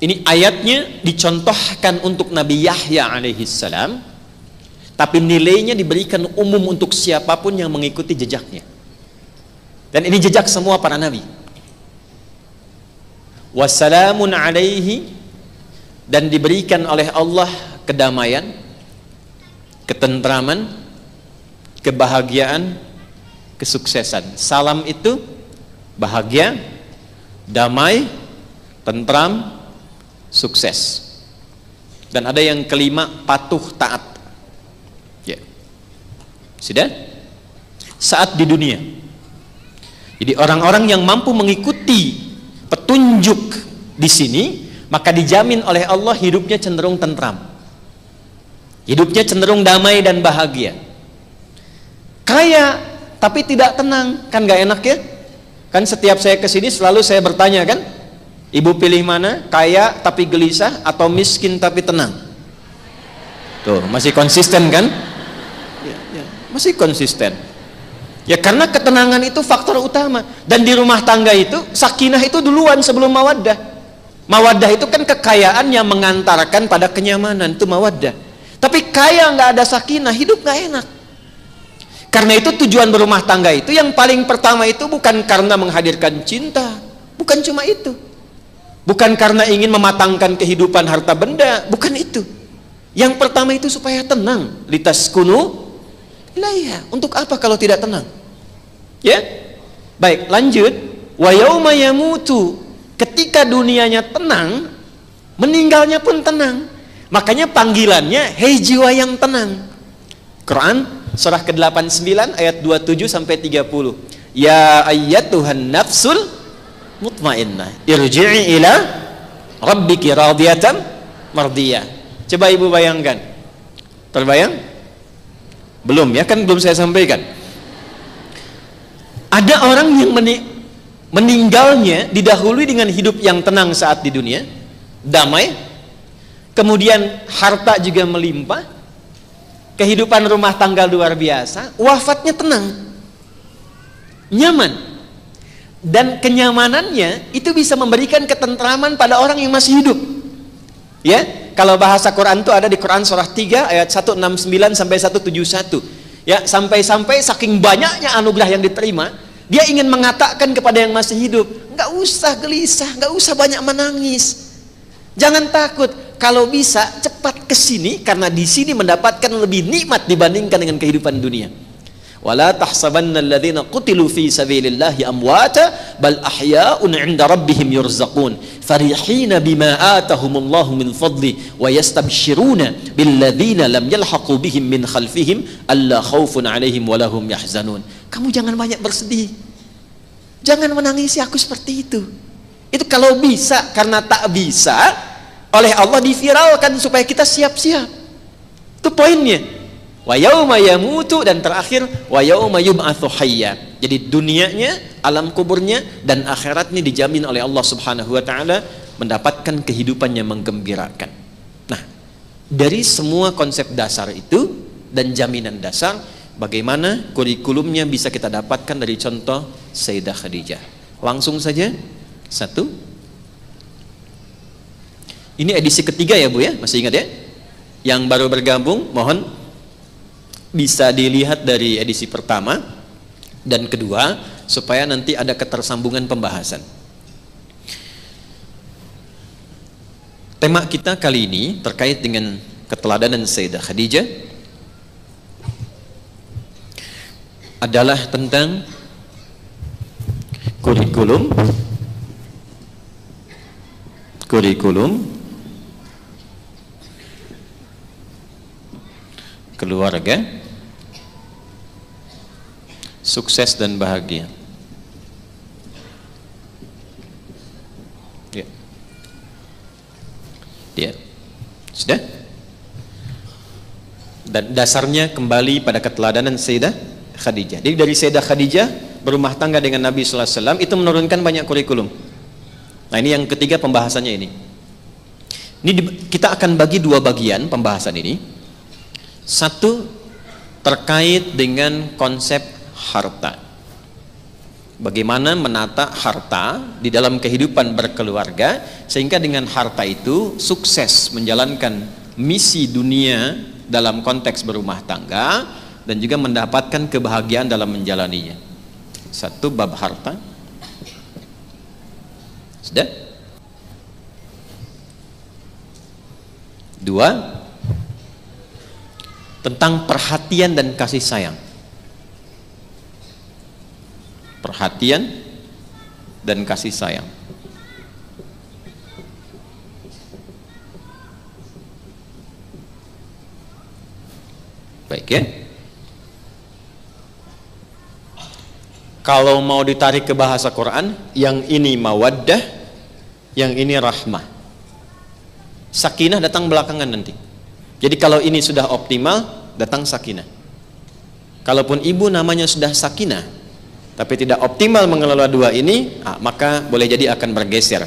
Ini ayatnya dicontohkan untuk Nabi Yahya alaihi salam, tapi nilainya diberikan umum untuk siapapun yang mengikuti jejaknya. Dan ini jejak semua para nabi. Wassalamun alaihi, dan diberikan oleh Allah kedamaian, ketentraman, kebahagiaan, kesuksesan. Salam itu bahagia, damai, tentram, sukses. Dan ada yang kelima, patuh taat. Ya. Sudah? Saat di dunia. Jadi orang-orang yang mampu mengikuti petunjuk di sini, maka dijamin oleh Allah hidupnya cenderung tentram, hidupnya cenderung damai dan bahagia. Kaya tapi tidak tenang, kan gak enak ya? Kan setiap saya kesini selalu saya bertanya kan, ibu pilih mana? Kaya tapi gelisah atau miskin tapi tenang? Tuh, masih konsisten kan? Ya, masih konsisten. Ya karena ketenangan itu faktor utama. Dan di rumah tangga itu sakinah itu duluan sebelum mawaddah. Mawaddah itu kan kekayaan yang mengantarkan pada kenyamanan, itu mawaddah. Tapi kaya nggak ada sakinah, hidup nggak enak. Karena itu tujuan berumah tangga itu yang paling pertama itu bukan karena menghadirkan cinta, bukan cuma itu, bukan karena ingin mematangkan kehidupan harta benda, bukan itu. Yang pertama itu supaya tenang, litaskunu ilaiha. Untuk apa kalau tidak tenang? Ya, baik, lanjut. Wa yauma yamutu, ketika dunianya tenang, meninggalnya pun tenang. Makanya panggilannya hei jiwa yang tenang. Quran surah ke-89 ayat 27 sampai 30. Ya ayyatuhan nafsul mutmainnah irji'i ila rabbiki radiyatan mardiyah. Coba ibu bayangkan. Terbayang? Belum ya, kan belum saya sampaikan. Ada orang yang meninggalnya didahului dengan hidup yang tenang saat di dunia, damai, kemudian harta juga melimpah, kehidupan rumah tangga luar biasa, wafatnya tenang, nyaman, dan kenyamanannya itu bisa memberikan ketentraman pada orang yang masih hidup. Ya, kalau bahasa Quran itu ada di Quran surah 3 ayat 169 sampai 171. Ya, sampai-sampai saking banyaknya anugerah yang diterima, dia ingin mengatakan kepada yang masih hidup, nggak usah gelisah, nggak usah banyak menangis, jangan takut, kalau bisa cepat ke sini karena di sini mendapatkan lebih nikmat dibandingkan dengan kehidupan dunia. Wala tahsabanna alladhina qutilu fi sabilillahi amwata bal ahya'un 'inda rabbihim yurzaqun farihina bima atahumullahu min fadli wa yastabshiruna billadzina lam yalhaqu bihim min khalfihim alla khaufun 'alaihim wa lahum yahzanun. Kamu jangan banyak bersedih, jangan menangisi aku seperti itu. Itu kalau bisa, karena tak bisa oleh Allah diviralkan supaya kita siap-siap. Itu poinnya. Wa yauma yamutu, dan terakhir wa yauma yub'atsu hayya. Jadi dunianya, alam kuburnya, dan akhiratnya dijamin oleh Allah Subhanahu wa taala mendapatkan kehidupan yang menggembirakan. Nah, dari semua konsep dasar itu dan jaminan dasar, bagaimana kurikulumnya bisa kita dapatkan dari contoh Sayyidah Khadijah. Langsung saja, satu. Ini edisi ketiga ya Bu ya, masih ingat ya? Yang baru bergabung, mohon bisa dilihat dari edisi pertama dan kedua supaya nanti ada ketersambungan pembahasan. Tema kita kali ini terkait dengan keteladanan Sayyidah Khadijah adalah tentang kurikulum keluarga sukses dan bahagia. Ya. Ya. Sudah? Dan dasarnya kembali pada keteladanan Sayyidah Khadijah. Jadi dari Sayyidah Khadijah berumah tangga dengan Nabi sallallahu alaihi wasallam itu menurunkan banyak kurikulum. Nah, ini yang ketiga pembahasannya ini. Ini kita akan bagi dua bagian pembahasan ini. Satu terkait dengan konsep harta. Bagaimana menata harta di dalam kehidupan berkeluarga sehingga dengan harta itu sukses menjalankan misi dunia dalam konteks berumah tangga dan juga mendapatkan kebahagiaan dalam menjalaninya. Satu, bab harta. Sudah? Dua, tentang perhatian dan kasih sayang. Perhatian dan kasih sayang. Baik ya. Kalau mau ditarik ke bahasa Quran, yang ini mawaddah, yang ini rahmah. Sakinah datang belakangan nanti. Jadi kalau ini sudah optimal, datang sakinah. Kalaupun ibu namanya sudah sakinah, tapi tidak optimal mengelola dua ini, maka boleh jadi akan bergeser.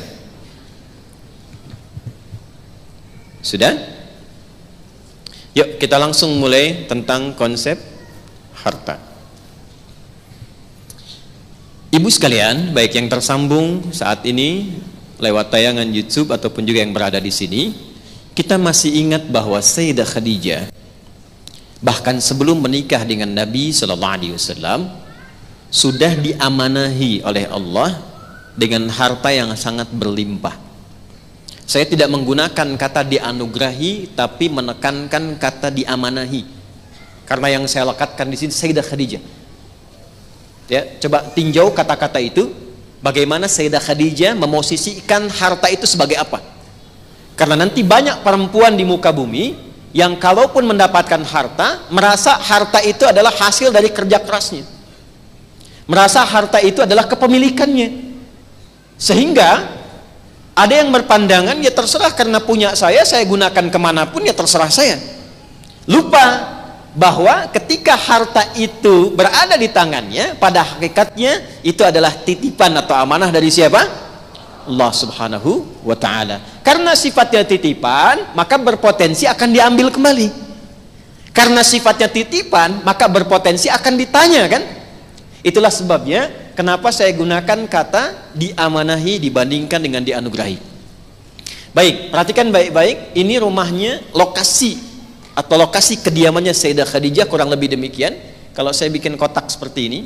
Sudah? Yuk kita langsung mulai tentang konsep harta. Ibu sekalian, baik yang tersambung saat ini lewat tayangan YouTube ataupun juga yang berada di sini, kita masih ingat bahwa Sayyidah Khadijah Bahkan sebelum menikah dengan Nabi Sallallahu Alaihi Wasallam sudah diamanahi oleh Allah dengan harta yang sangat berlimpah. Saya tidak menggunakan kata dianugerahi, tapi menekankan kata diamanahi. Karena yang saya lekatkan di sini Sayyidah Khadijah. Ya, coba tinjau kata-kata itu. Bagaimana Sayyidah Khadijah memosisikan harta itu sebagai apa? Karena nanti banyak perempuan di muka bumi yang kalaupun mendapatkan harta, merasa harta itu adalah hasil dari kerja kerasnya, merasa harta itu adalah kepemilikannya, sehingga ada yang berpandangan ya terserah, karena punya saya gunakan kemanapun ya terserah saya. Lupa bahwa ketika harta itu berada di tangannya, pada hakikatnya itu adalah titipan atau amanah dari siapa? Allah Subhanahu wa ta'ala. Karena sifatnya titipan, maka berpotensi akan diambil kembali. Karena sifatnya titipan, maka berpotensi akan ditanya, kan? Itulah sebabnya kenapa saya gunakan kata diamanahi dibandingkan dengan dianugerahi. Baik, perhatikan baik-baik. Ini rumahnya, lokasi atau lokasi kediamannya Sayyidah Khadijah kurang lebih demikian. Kalau saya bikin kotak seperti ini,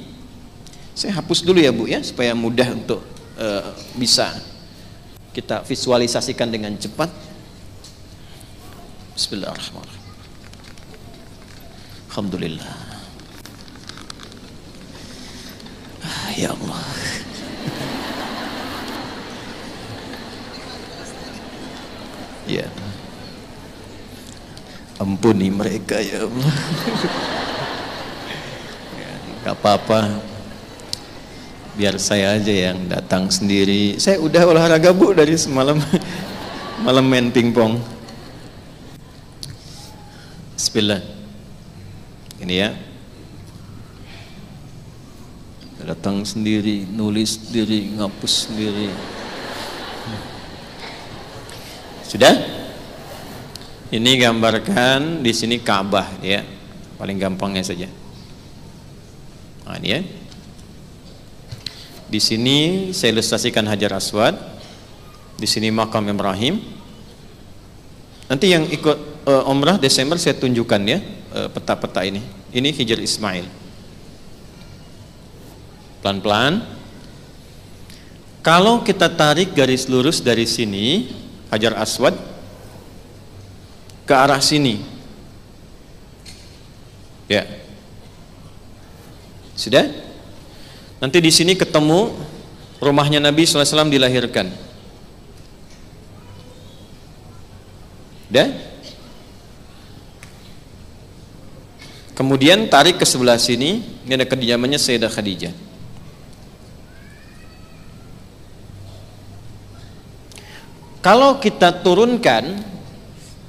saya hapus dulu ya Bu ya, supaya mudah untuk bisa kita visualisasikan dengan cepat. Bismillahirrahmanirrahim. Alhamdulillah. Ya Allah. Ya. Ampuni mereka ya Allah. Ya, gak apa-apa. Biar saya aja yang datang sendiri. Saya udah olahraga Bu dari semalam. Malam main pingpong. Bismillah. Ini ya. Datang sendiri, nulis sendiri, ngapus sendiri. Sudah? Ini gambarkan di sini Ka'bah ya. Paling gampangnya saja. Nah, ini ya. Di sini saya ilustrasikan Hajar Aswad. Di sini makam Ibrahim. Nanti yang ikut umrah Desember saya tunjukkan ya peta-peta ini. Ini Hijr Ismail. Pelan-pelan. Kalau kita tarik garis lurus dari sini Hajar Aswad ke arah sini. Ya. Sudah? Nanti di sini ketemu rumahnya Nabi SAW dilahirkan. Dan kemudian tarik ke sebelah sini, ini ada kediamannya Sayyidah Khadijah. Kalau kita turunkan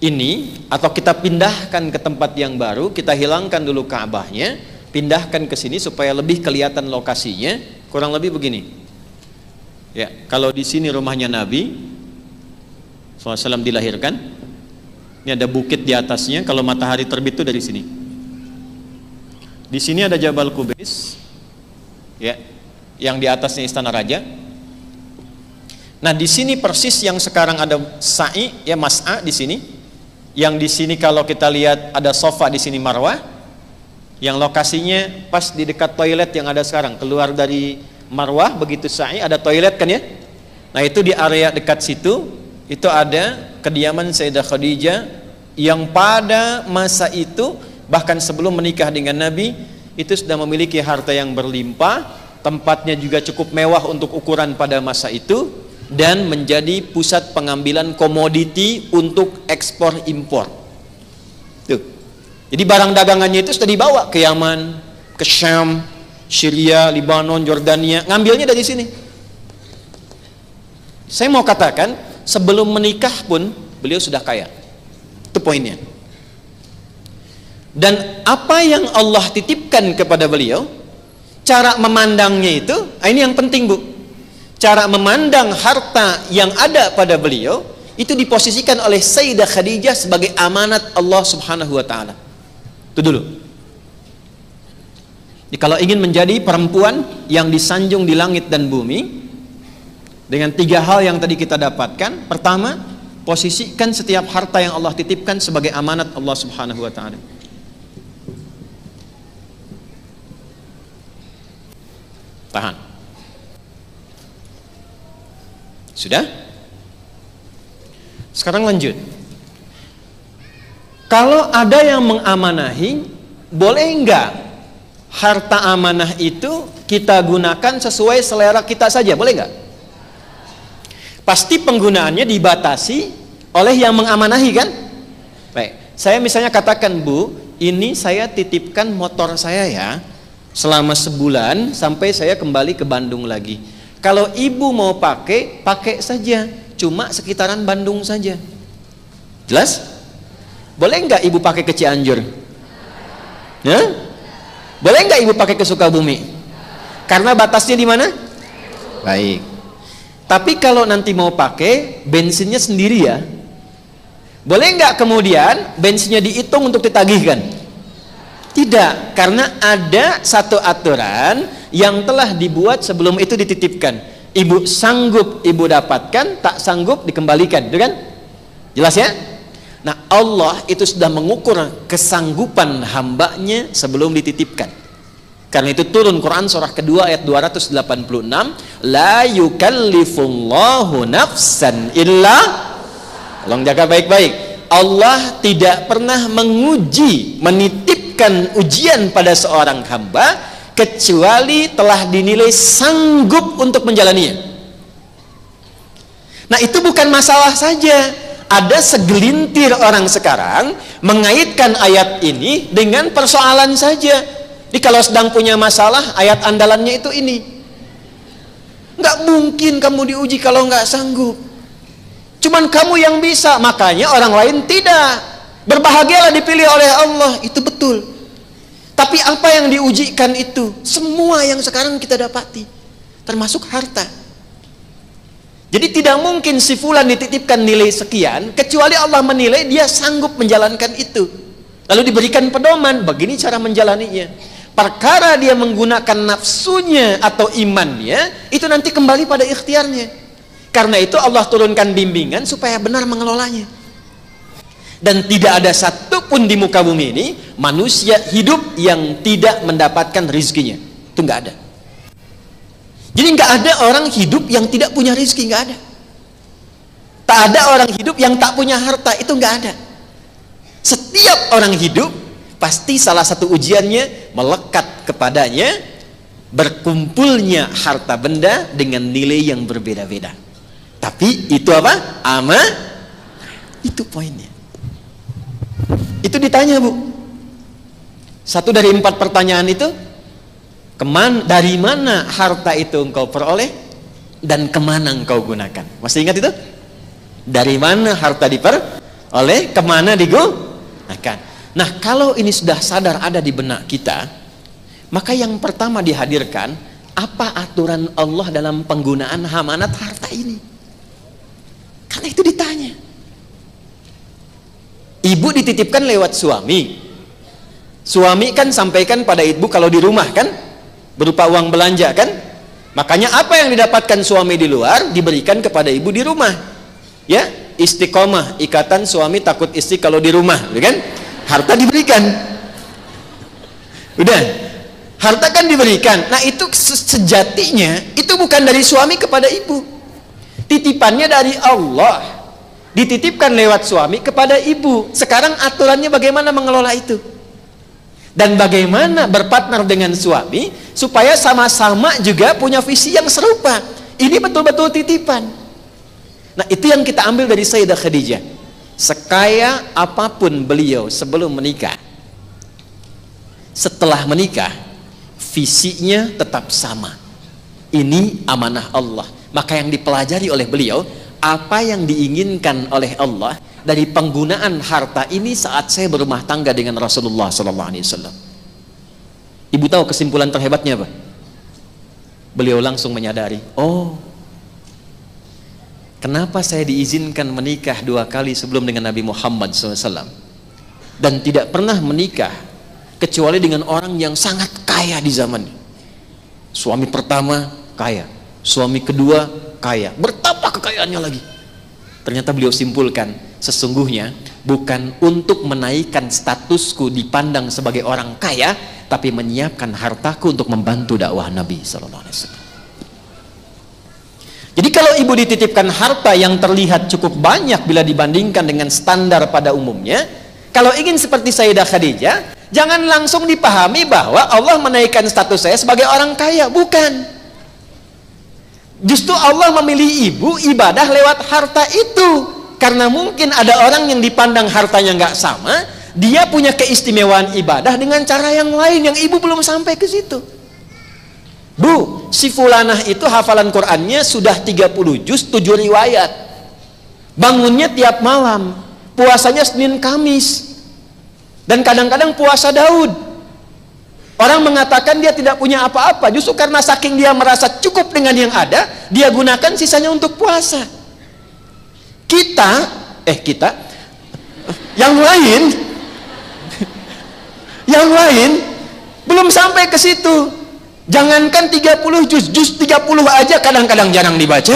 ini atau kita pindahkan ke tempat yang baru, kita hilangkan dulu Ka'bahnya, pindahkan ke sini supaya lebih kelihatan lokasinya, kurang lebih begini. Ya, kalau di sini rumahnya Nabi SAW dilahirkan, ini ada bukit di atasnya. Kalau matahari terbit itu dari sini. Di sini ada Jabal Qubais, ya, yang di atasnya Istana Raja. Nah, di sini persis yang sekarang ada Sa'i, ya Mas'a di sini. Yang di sini kalau kita lihat ada Sofa di sini Marwah. Yang lokasinya pas di dekat toilet yang ada sekarang, keluar dari Marwah begitu Sa'i ada toilet kan ya. Nah itu di area dekat situ itu ada kediaman Sayyidah Khadijah yang pada masa itu bahkan sebelum menikah dengan Nabi itu sudah memiliki harta yang berlimpah, tempatnya juga cukup mewah untuk ukuran pada masa itu, dan menjadi pusat pengambilan komoditi untuk ekspor impor. Tuh. Jadi barang dagangannya itu sudah dibawa ke Yaman, ke Syam, Syria, Libanon, Jordania, ngambilnya dari sini. Saya mau katakan, sebelum menikah pun beliau sudah kaya. Itu poinnya. Dan apa yang Allah titipkan kepada beliau, cara memandangnya itu, ini yang penting Bu. Cara memandang harta yang ada pada beliau, itu diposisikan oleh Sayyidah Khadijah sebagai amanat Allah Subhanahu wa ta'ala. Itu dulu. Jadi kalau ingin menjadi perempuan yang disanjung di langit dan bumi dengan 3 hal yang tadi kita dapatkan. Pertama, posisikan setiap harta yang Allah titipkan sebagai amanat Allah Subhanahu wa ta'ala. Tahan. Sudah? Sekarang lanjut. Kalau ada yang mengamanahi, boleh enggak harta amanah itu kita gunakan sesuai selera kita saja, boleh enggak? Pasti penggunaannya dibatasi oleh yang mengamanahi, kan? Baik, saya misalnya katakan, Bu, ini saya titipkan motor saya ya, selama sebulan sampai saya kembali ke Bandung lagi. Kalau ibu mau pakai, pakai saja, cuma sekitaran Bandung saja. Jelas? Boleh nggak ibu pakai ke Cianjur? Ya? Boleh nggak ibu pakai ke Sukabumi? Karena batasnya di mana? Baik. Tapi kalau nanti mau pakai, bensinnya sendiri ya. Boleh nggak kemudian bensinnya dihitung untuk ditagihkan? Tidak, karena ada satu aturan yang telah dibuat sebelum itu dititipkan. Ibu sanggup ibu dapatkan, tak sanggup dikembalikan, itu kan? Jelas ya? Nah, Allah itu sudah mengukur kesanggupan hambanya sebelum dititipkan. Karena itu turun Quran surah kedua ayat 286, la yukallifullahu nafsan illa, tolong jaga baik-baik, Allah tidak pernah menguji, menitipkan ujian pada seorang hamba kecuali telah dinilai sanggup untuk menjalaninya. Nah, itu bukan masalah saja. Ada segelintir orang sekarang mengaitkan ayat ini dengan persoalan saja. Jadi kalau sedang punya masalah, ayat andalannya itu ini. Nggak mungkin kamu diuji kalau nggak sanggup. Cuman kamu yang bisa, makanya orang lain tidak. Berbahagialah dipilih oleh Allah, itu betul. Tapi apa yang diujikan itu? Semua yang sekarang kita dapati, termasuk harta. Jadi tidak mungkin si fulan dititipkan nilai sekian kecuali Allah menilai dia sanggup menjalankan itu. Lalu diberikan pedoman, begini cara menjalaninya. Perkara dia menggunakan nafsunya atau imannya, itu nanti kembali pada ikhtiarnya. Karena itu Allah turunkan bimbingan supaya benar mengelolanya. Dan tidak ada satupun di muka bumi ini manusia hidup yang tidak mendapatkan rizkinya. Itu nggak ada. Jadi nggak ada orang hidup yang tidak punya rezeki, nggak ada. Tak ada orang hidup yang tak punya harta, itu nggak ada. Setiap orang hidup pasti salah satu ujiannya melekat kepadanya berkumpulnya harta benda dengan nilai yang berbeda-beda. Tapi itu apa? Itu poinnya. Itu ditanya, Bu. Satu dari 4 pertanyaan itu, dari mana harta itu engkau peroleh dan kemana engkau gunakan? Masih ingat itu? Dari mana harta diperoleh, kemana digunakan? Nah, kalau ini sudah sadar ada di benak kita, maka yang pertama dihadirkan, apa aturan Allah dalam penggunaan amanat harta ini? Karena itu ditanya. Ibu dititipkan lewat suami. Suami kan sampaikan pada ibu kalau di rumah kan, berupa uang belanja kan. Makanya apa yang didapatkan suami di luar diberikan kepada ibu di rumah. Ya, istiqomah, ikatan suami takut istri kalau di rumah, kan? Harta diberikan. Udah, harta kan diberikan. Nah, itu sejatinya itu bukan dari suami kepada ibu. Titipannya dari Allah. Dititipkan lewat suami kepada ibu. Sekarang aturannya bagaimana mengelola itu? Dan bagaimana berpartner dengan suami supaya sama-sama juga punya visi yang serupa. Ini betul-betul titipan. Nah, itu yang kita ambil dari Sayyidah Khadijah. Sekaya apapun beliau sebelum menikah, setelah menikah visinya tetap sama. Ini amanah Allah. Maka yang dipelajari oleh beliau, apa yang diinginkan oleh Allah dari penggunaan harta ini saat saya berumah tangga dengan Rasulullah SAW. Ibu tahu kesimpulan terhebatnya apa? Beliau langsung menyadari, oh, kenapa saya diizinkan menikah 2 kali sebelum dengan Nabi Muhammad SAW dan tidak pernah menikah kecuali dengan orang yang sangat kaya di zamannya. Suami pertama kaya, suami kedua kaya, bertambah kekayaannya lagi. Ternyata beliau simpulkan, sesungguhnya bukan untuk menaikkan statusku dipandang sebagai orang kaya, tapi menyiapkan hartaku untuk membantu dakwah Nabi sallallahu alaihi wasallam. Jadi kalau ibu dititipkan harta yang terlihat cukup banyak bila dibandingkan dengan standar pada umumnya, kalau ingin seperti Sayyidah Khadijah, jangan langsung dipahami bahwa Allah menaikkan status saya sebagai orang kaya. Bukan. Justru Allah memilih ibu ibadah lewat harta itu. Karena mungkin ada orang yang dipandang hartanya nggak sama, dia punya keistimewaan ibadah dengan cara yang lain yang ibu belum sampai ke situ. Bu, si fulanah itu hafalan Qur'annya sudah 30 juz, 7 riwayat. Bangunnya tiap malam, puasanya Senin Kamis. Dan kadang-kadang puasa Daud. Orang mengatakan dia tidak punya apa-apa, justru karena saking dia merasa cukup dengan yang ada, dia gunakan sisanya untuk puasa. Kita yang lain belum sampai ke situ. Jangankan 30 juz 30 aja kadang-kadang jarang dibaca.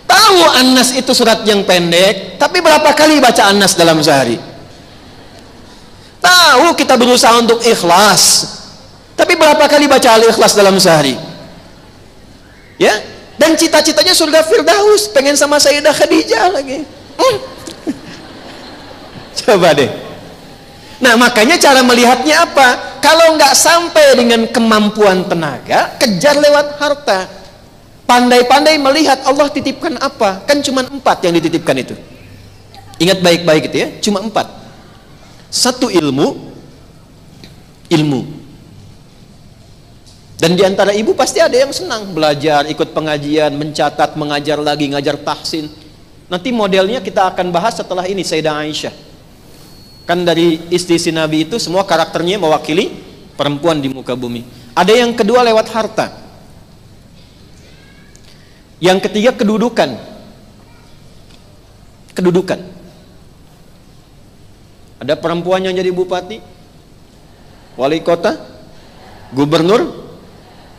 Tahu An-Nas itu surat yang pendek, tapi berapa kali baca An-Nas dalam sehari? Tahu kita berusaha untuk ikhlas, tapi berapa kali baca Al-Ikhlas dalam sehari? Ya, dan cita-citanya surga Firdaus, pengen sama Sayyidah Khadijah lagi. Coba deh. Nah, makanya cara melihatnya apa? Kalau nggak sampai dengan kemampuan tenaga, kejar lewat harta. Pandai-pandai melihat Allah titipkan apa. Kan cuma 4 yang dititipkan itu. Ingat baik-baik itu ya, cuma 4. 1 ilmu. Dan diantara ibu pasti ada yang senang belajar, ikut pengajian, mencatat, mengajar lagi, ngajar tahsin. Nanti modelnya kita akan bahas setelah ini, Sayyidah Aisyah. Kan dari istri si Nabi itu semua karakternya mewakili perempuan di muka bumi. Ada yang kedua lewat harta. Yang ketiga kedudukan. Ada perempuan yang jadi bupati, wali kota, gubernur,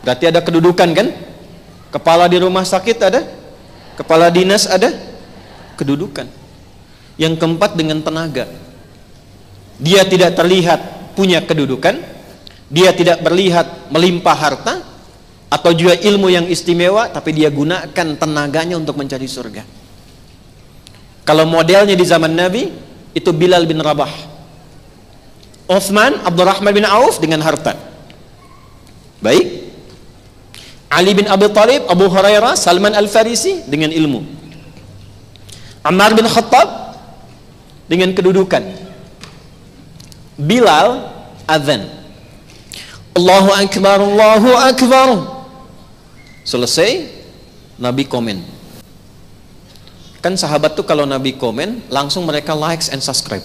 berarti ada kedudukan kan? Kepala di rumah sakit ada, kepala dinas ada, kedudukan. Yang keempat dengan tenaga. Dia tidak terlihat punya kedudukan, dia tidak berlihat melimpah harta, atau juga ilmu yang istimewa, tapi dia gunakan tenaganya untuk mencari surga. Kalau modelnya di zaman Nabi, itu Bilal bin Rabah, Uthman, Abdurrahman bin Auf dengan harta. Baik. Ali bin Abi Thalib, Abu Hurairah, Salman Al-Farisi dengan ilmu. Ammar bin Khattab dengan kedudukan. Bilal azan, Allahu Akbar, Allahu Akbar. Selesai, Nabi komen. Kan sahabat tuh kalau Nabi komen, langsung mereka likes and subscribe.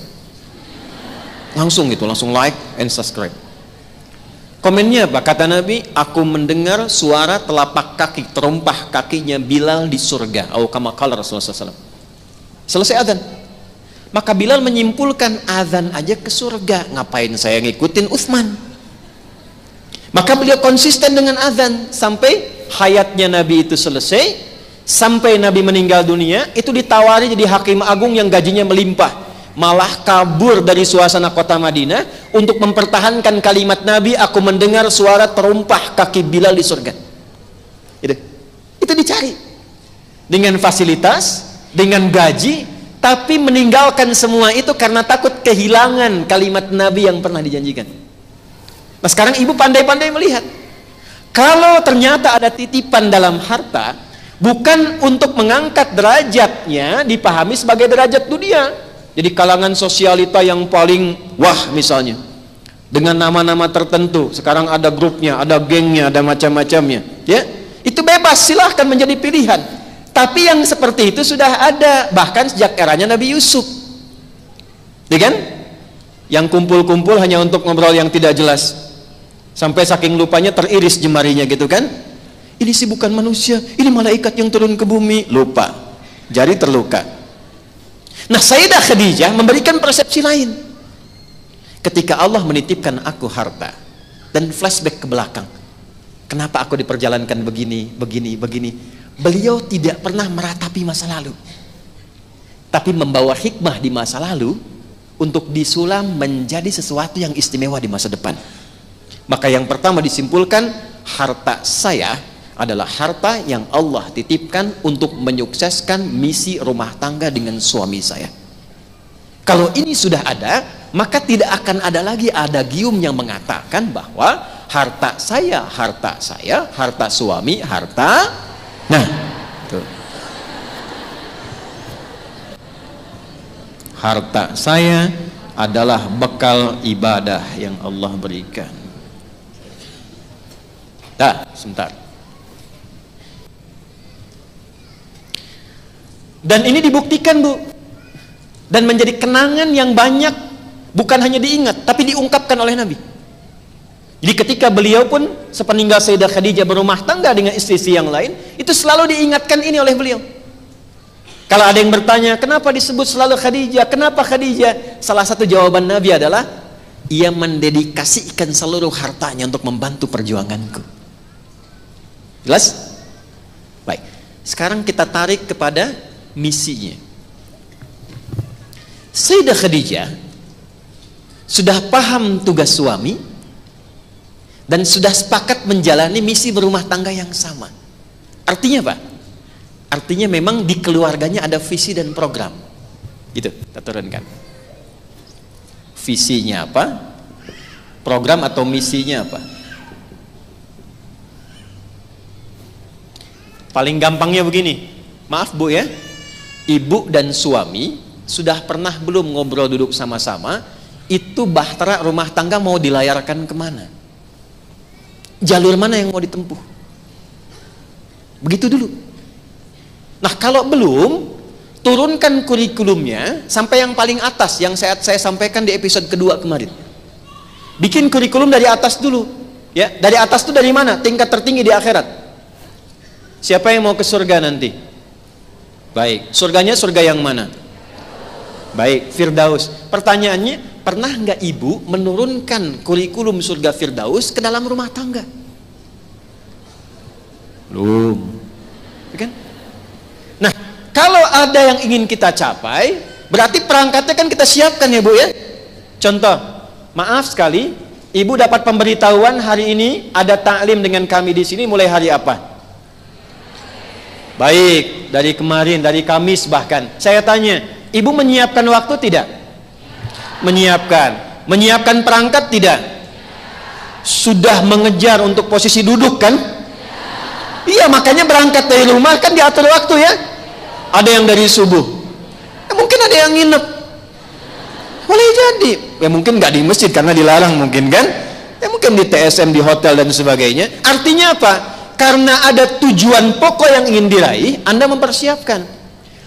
Langsung like and subscribe. Komennya apa? Kata Nabi, aku mendengar suara telapak kaki, terompah kakinya Bilal di surga. Atau kama qala Rasulullah SAW. Selesai azan. Maka Bilal menyimpulkan azan aja ke surga, ngapain saya ngikutin Utsman? Maka beliau konsisten dengan azan sampai hayatnya Nabi itu selesai, sampai Nabi meninggal dunia, itu ditawari jadi hakim agung yang gajinya melimpah, malah kabur dari suasana kota Madinah untuk mempertahankan kalimat Nabi, aku mendengar suara terumpah kaki Bilal di surga. Itu dicari dengan fasilitas, dengan gaji, tapi meninggalkan semua itu karena takut kehilangan kalimat Nabi yang pernah dijanjikan. Nah, sekarang ibu pandai-pandai melihat, kalau ternyata ada titipan dalam harta, bukan untuk mengangkat derajatnya dipahami sebagai derajat dunia. Jadi kalangan sosialita yang paling wah misalnya, dengan nama-nama tertentu, sekarang ada grupnya, ada gengnya, ada macam-macamnya, ya, itu bebas, silahkan menjadi pilihan. Tapi yang seperti itu sudah ada bahkan sejak eranya Nabi Yusuf, ya kan? Yang kumpul-kumpul hanya untuk ngobrol yang tidak jelas, sampai saking lupanya teriris jemarinya gitu kan? Ini sih bukan manusia, ini malaikat yang turun ke bumi, lupa, jari terluka. Nah, Sayyidah Khadijah memberikan persepsi lain. Ketika Allah menitipkan aku harta, dan flashback ke belakang, kenapa aku diperjalankan begini. Beliau tidak pernah meratapi masa lalu. tapi membawa hikmah di masa lalu untuk disulam menjadi sesuatu yang istimewa di masa depan. Maka yang pertama disimpulkan, harta saya adalah harta yang Allah titipkan untuk menyukseskan misi rumah tangga dengan suami saya. Kalau ini sudah ada, maka tidak akan ada lagi adagium yang mengatakan bahwa harta saya, harta suami, harta. Nah, tuh. Harta saya adalah bekal ibadah yang Allah berikan. Sebentar. Dan ini dibuktikan, Bu. Dan menjadi kenangan yang banyak, bukan hanya diingat, tapi diungkapkan oleh Nabi. Jadi ketika beliau pun sepeninggal Sayyidah Khadijah berumah tangga dengan istri-istri yang lain, itu selalu diingatkan ini oleh beliau. Kalau ada yang bertanya, kenapa disebut selalu Khadijah? Kenapa Khadijah? Salah satu jawaban Nabi adalah, ia mendedikasikan seluruh hartanya untuk membantu perjuanganku. Jelas? Baik. Sekarang kita tarik kepada misinya. Sayyidah Khadijah sudah paham tugas suami dan sudah sepakat menjalani misi berumah tangga yang sama. Artinya apa? Artinya memang di keluarganya ada visi dan program. Gitu, kita turunkan. Visinya apa? Program atau misinya apa? Paling gampangnya begini. Maaf Bu ya. Ibu dan suami sudah pernah belum ngobrol duduk sama-sama, itu bahtera rumah tangga mau dilayarkan kemana? Jalur mana yang mau ditempuh? Begitu dulu. Nah kalau belum, turunkan kurikulumnya sampai yang paling atas, yang saya sampaikan di episode kedua kemarin. Bikin kurikulum dari atas dulu, ya. Dari atas itu dari mana? Tingkat tertinggi di akhirat. Siapa yang mau ke surga nanti? Baik, surganya surga yang mana? Baik, Firdaus. Pertanyaannya, pernah nggak ibu menurunkan kurikulum surga Firdaus ke dalam rumah tangga? Belum, kan? Nah, kalau ada yang ingin kita capai, berarti perangkatnya kan kita siapkan ya Bu ya. Contoh, maaf sekali, ibu dapat pemberitahuan hari ini ada taklim dengan kami di sini mulai hari apa? Baik, dari kemarin, dari Kamis bahkan. Saya tanya, ibu menyiapkan waktu tidak? Menyiapkan. Menyiapkan perangkat tidak? Sudah mengejar untuk posisi duduk kan? Iya, makanya berangkat dari rumah kan diatur waktu ya. Ada yang dari subuh, mungkin ada yang nginep, boleh jadi, ya mungkin nggak di masjid karena dilarang mungkin kan, ya mungkin di TSM, di hotel dan sebagainya. Artinya apa? Karena ada tujuan pokok yang ingin diraih, Anda mempersiapkan.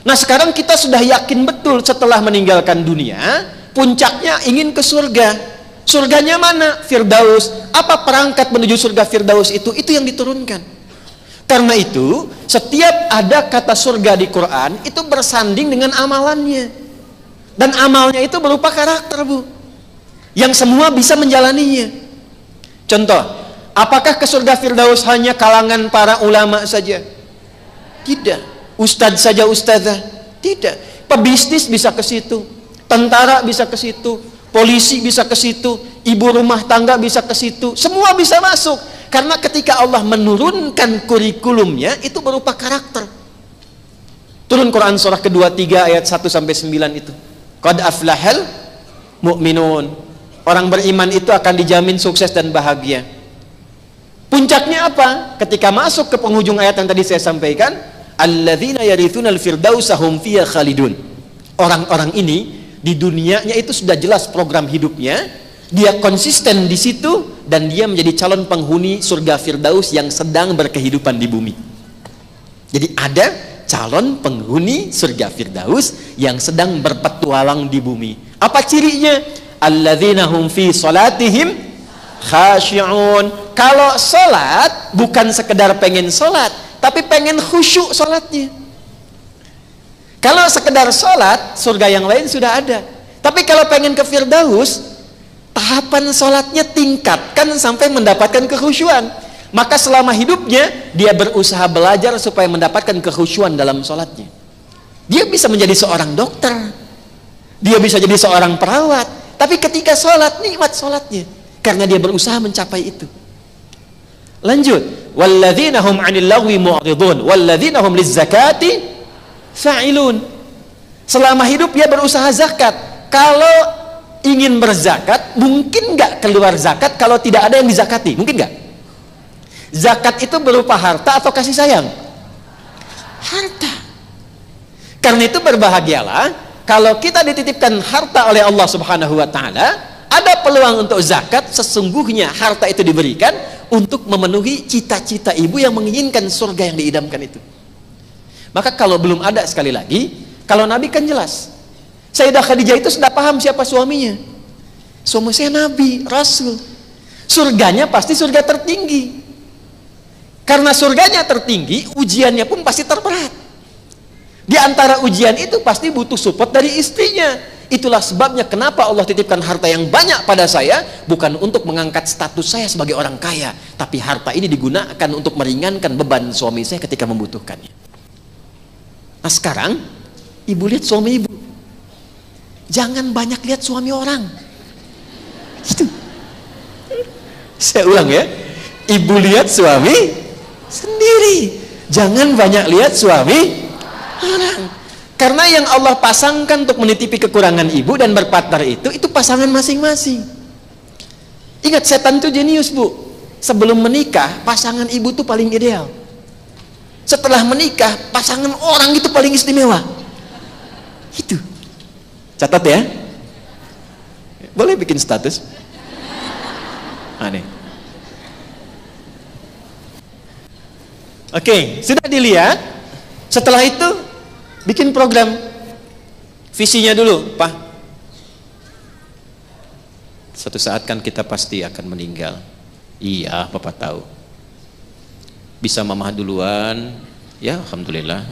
Nah sekarang kita sudah yakin betul setelah meninggalkan dunia, puncaknya ingin ke surga. Surganya mana? Firdaus. Apa perangkat menuju surga Firdaus itu yang diturunkan. Karena itu, setiap ada kata surga di Quran, itu bersanding dengan amalannya. Dan amalnya itu berupa karakter, Bu. Yang semua bisa menjalaninya. Contoh, apakah ke surga Firdaus hanya kalangan para ulama saja? Tidak. Ustadz saja ustadzah? Tidak. Pebisnis bisa ke situ. Tentara bisa ke situ. Polisi bisa ke situ. Ibu rumah tangga bisa ke situ. Semua bisa masuk. Karena ketika Allah menurunkan kurikulumnya, itu berupa karakter. Turun Quran surah kedua 3 ayat 1-9 itu. Qad aflahal mu'minun. Orang beriman itu akan dijamin sukses dan bahagia. Puncaknya apa? Ketika masuk ke penghujung ayat yang tadi saya sampaikan, alladzina yarithunal firdausa hum fiyha khalidun. Orang-orang ini di dunianya itu sudah jelas program hidupnya. Dia konsisten di situ dan dia menjadi calon penghuni surga Firdaus yang sedang berkehidupan di bumi. Jadi ada calon penghuni surga Firdaus yang sedang berpetualang di bumi. Apa cirinya? Alladzina hum fi salatihim khashi'un. Kalau salat bukan sekedar pengen salat, tapi pengen khusyuk salatnya. Kalau sekedar salat, surga yang lain sudah ada. Tapi kalau pengen ke Firdaus, tahapan sholatnya tingkatkan sampai mendapatkan kekhusyuan. Maka selama hidupnya dia berusaha belajar supaya mendapatkan kekhusyuan dalam sholatnya. Dia bisa menjadi seorang dokter, dia bisa jadi seorang perawat, tapi ketika sholat, nikmat sholatnya karena dia berusaha mencapai itu. Lanjut, walladzina hum 'anil lagwi mu'ridun walladzina hum lizzakati fa'ilun. Selama hidup dia berusaha zakat. Kalau ingin berzakat, mungkin nggak keluar zakat kalau tidak ada yang dizakati? Mungkin nggak? Zakat itu berupa harta atau kasih sayang? Harta. Karena itu berbahagialah kalau kita dititipkan harta oleh Allah Subhanahu wa taala, ada peluang untuk zakat. Sesungguhnya harta itu diberikan untuk memenuhi cita-cita ibu yang menginginkan surga yang diidamkan itu. Maka kalau belum ada, sekali lagi, kalau Nabi kan jelas, Sayyidah Khadijah itu sudah paham siapa suaminya. Suami saya Nabi, Rasul. Surganya pasti surga tertinggi. Karena surganya tertinggi, ujiannya pun pasti terberat. Di antara ujian itu pasti butuh support dari istrinya. Itulah sebabnya kenapa Allah titipkan harta yang banyak pada saya, bukan untuk mengangkat status saya sebagai orang kaya, tapi harta ini digunakan untuk meringankan beban suami saya ketika membutuhkannya. Nah sekarang, ibu lihat suami ibu. Jangan banyak lihat suami orang. Gitu. Saya ulang ya. Ibu lihat suami sendiri. Jangan banyak lihat suami orang. Karena yang Allah pasangkan untuk menitipi kekurangan ibu dan berpartner itu pasangan masing-masing. Ingat, setan itu jenius, Bu. Sebelum menikah, pasangan ibu itu paling ideal. Setelah menikah, pasangan orang itu paling istimewa. Itu. Catat ya. Boleh bikin status. Aneh. Oke, sudah dilihat. Setelah itu bikin program. Visinya dulu, Pak. Suatu saat kan kita pasti akan meninggal. Iya, Papa tahu. Bisa Mama duluan? Ya, alhamdulillah.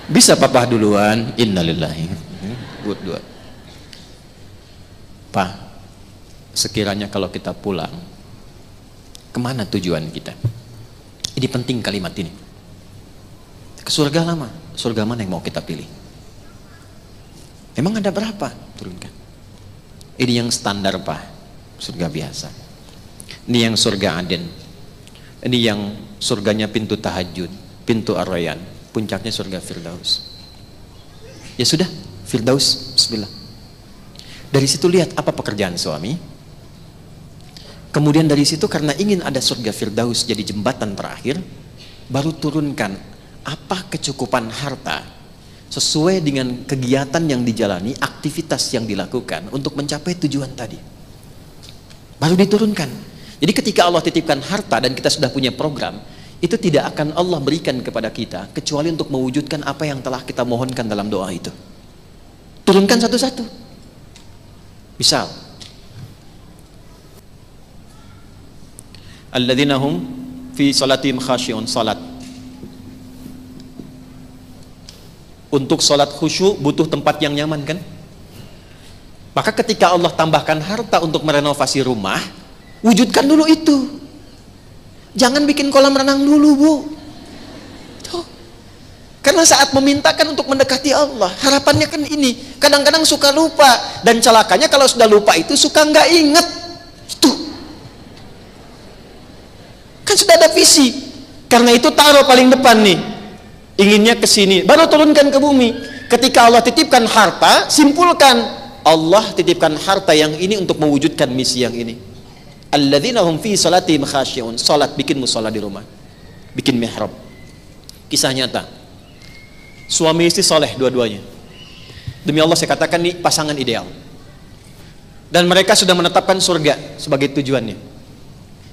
Bisa Papa duluan? Innalillahi. Dua. Pak, sekiranya kalau kita pulang, kemana tujuan kita? Ini penting kalimat ini. Ke surga lama. Surga mana yang mau kita pilih? Emang ada berapa? Turunkan. Ini yang standar, Pak. Surga biasa. Ini yang surga Aden. Ini yang surganya pintu tahajud, pintu Ar-Rayyan, puncaknya surga Firdaus. Ya sudah, Firdaus, bismillah. Dari situ lihat apa pekerjaan suami. Kemudian dari situ karena ingin ada surga Firdaus jadi jembatan terakhir, baru turunkan apa kecukupan harta sesuai dengan kegiatan yang dijalani, aktivitas yang dilakukan untuk mencapai tujuan tadi. Baru diturunkan. Jadi ketika Allah titipkan harta dan kita sudah punya program, itu tidak akan Allah berikan kepada kita kecuali untuk mewujudkan apa yang telah kita mohonkan dalam doa itu. Turunkan satu-satu. Misal, alladzina hum fi salatihim khashi'un, salat. Untuk salat khusyuk butuh tempat yang nyaman kan? Maka ketika Allah tambahkan harta untuk merenovasi rumah, wujudkan dulu itu. Jangan bikin kolam renang dulu, Bu. Tuh. Karena saat memintakan untuk mendekati Allah, harapannya kan ini. Kadang-kadang suka lupa, dan celakanya kalau sudah lupa itu suka nggak inget. Itu. Kan sudah ada visi. Karena itu taruh paling depan nih. Inginnya ke sini, baru turunkan ke bumi. Ketika Allah titipkan harta, simpulkan Allah titipkan harta yang ini untuk mewujudkan misi yang ini. Alladzina hum fi salatihim khashi'un. Salat, bikin mushola di rumah, bikin mihrab. Kisah nyata. Suami istri soleh dua-duanya. Demi Allah saya katakan nih pasangan ideal. Dan mereka sudah menetapkan surga sebagai tujuannya.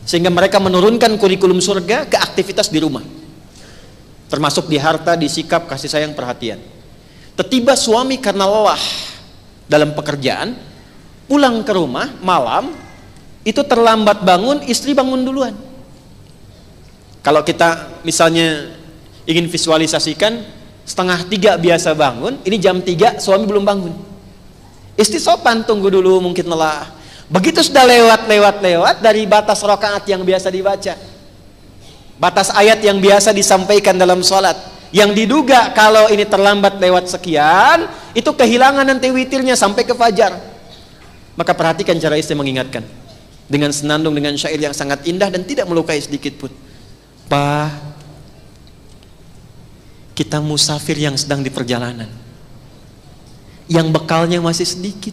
Sehingga mereka menurunkan kurikulum surga ke aktivitas di rumah. Termasuk di harta, di sikap, kasih sayang, perhatian. Tiba suami karena lelah dalam pekerjaan, pulang ke rumah malam, itu terlambat bangun, istri bangun duluan. Kalau kita misalnya ingin visualisasikan, 2:30 biasa bangun, ini jam 3 suami belum bangun. Istri sopan, tunggu dulu, mungkin lelah. Begitu sudah lewat dari batas rakaat yang biasa dibaca, batas ayat yang biasa disampaikan dalam sholat, Yang diduga kalau ini terlambat lewat sekian, itu kehilangan nanti witirnya sampai ke fajar. Maka perhatikan cara istri mengingatkan. Dengan senandung, dengan syair yang sangat indah dan tidak melukai sedikit pun. Pa, kita musafir yang sedang di perjalanan, yang bekalnya masih sedikit.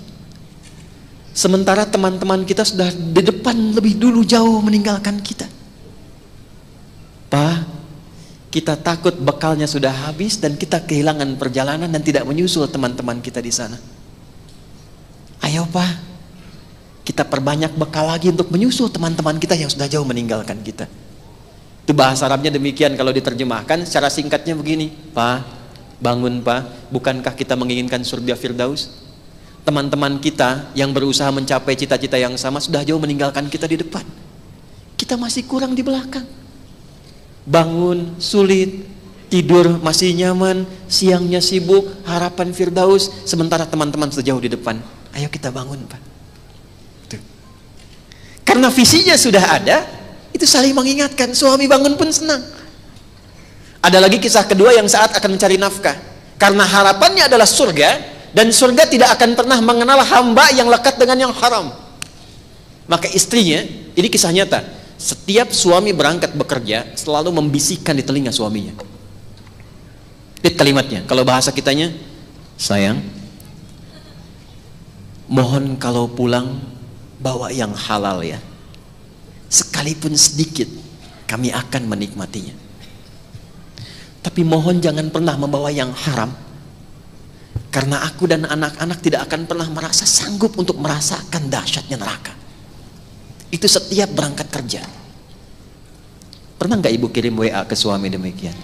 Sementara teman-teman kita sudah di depan lebih dulu jauh meninggalkan kita. Pa, kita takut bekalnya sudah habis dan kita kehilangan perjalanan dan tidak menyusul teman-teman kita di sana. Ayo Pa, kita perbanyak bekal lagi untuk menyusul teman-teman kita yang sudah jauh meninggalkan kita. Itu bahasa Arabnya demikian. Kalau diterjemahkan secara singkatnya begini, Pa, bangun Pa, bukankah kita menginginkan surga Firdaus? Teman-teman kita yang berusaha mencapai cita-cita yang sama sudah jauh meninggalkan kita di depan. Kita masih kurang di belakang. Bangun sulit, tidur masih nyaman, siangnya sibuk, harapan Firdaus, sementara teman-teman sudah jauh di depan. Ayo kita bangun Pak. Tuh. Karena visinya sudah ada, itu saling mengingatkan. Suami bangun pun senang. Ada lagi kisah kedua yang saat akan mencari nafkah. Karena harapannya adalah surga, dan surga tidak akan pernah mengenal hamba yang lekat dengan yang haram. Maka istrinya, ini kisah nyata, setiap suami berangkat bekerja selalu membisikkan di telinga suaminya. Lihat kalimatnya, kalau bahasa kitanya, sayang, mohon kalau pulang bawa yang halal ya, sekalipun sedikit kami akan menikmatinya. Tapi mohon jangan pernah membawa yang haram, karena aku dan anak-anak tidak akan pernah merasa sanggup untuk merasakan dahsyatnya neraka. Itu setiap berangkat kerja. Pernah nggak ibu kirim WA ke suami demikian?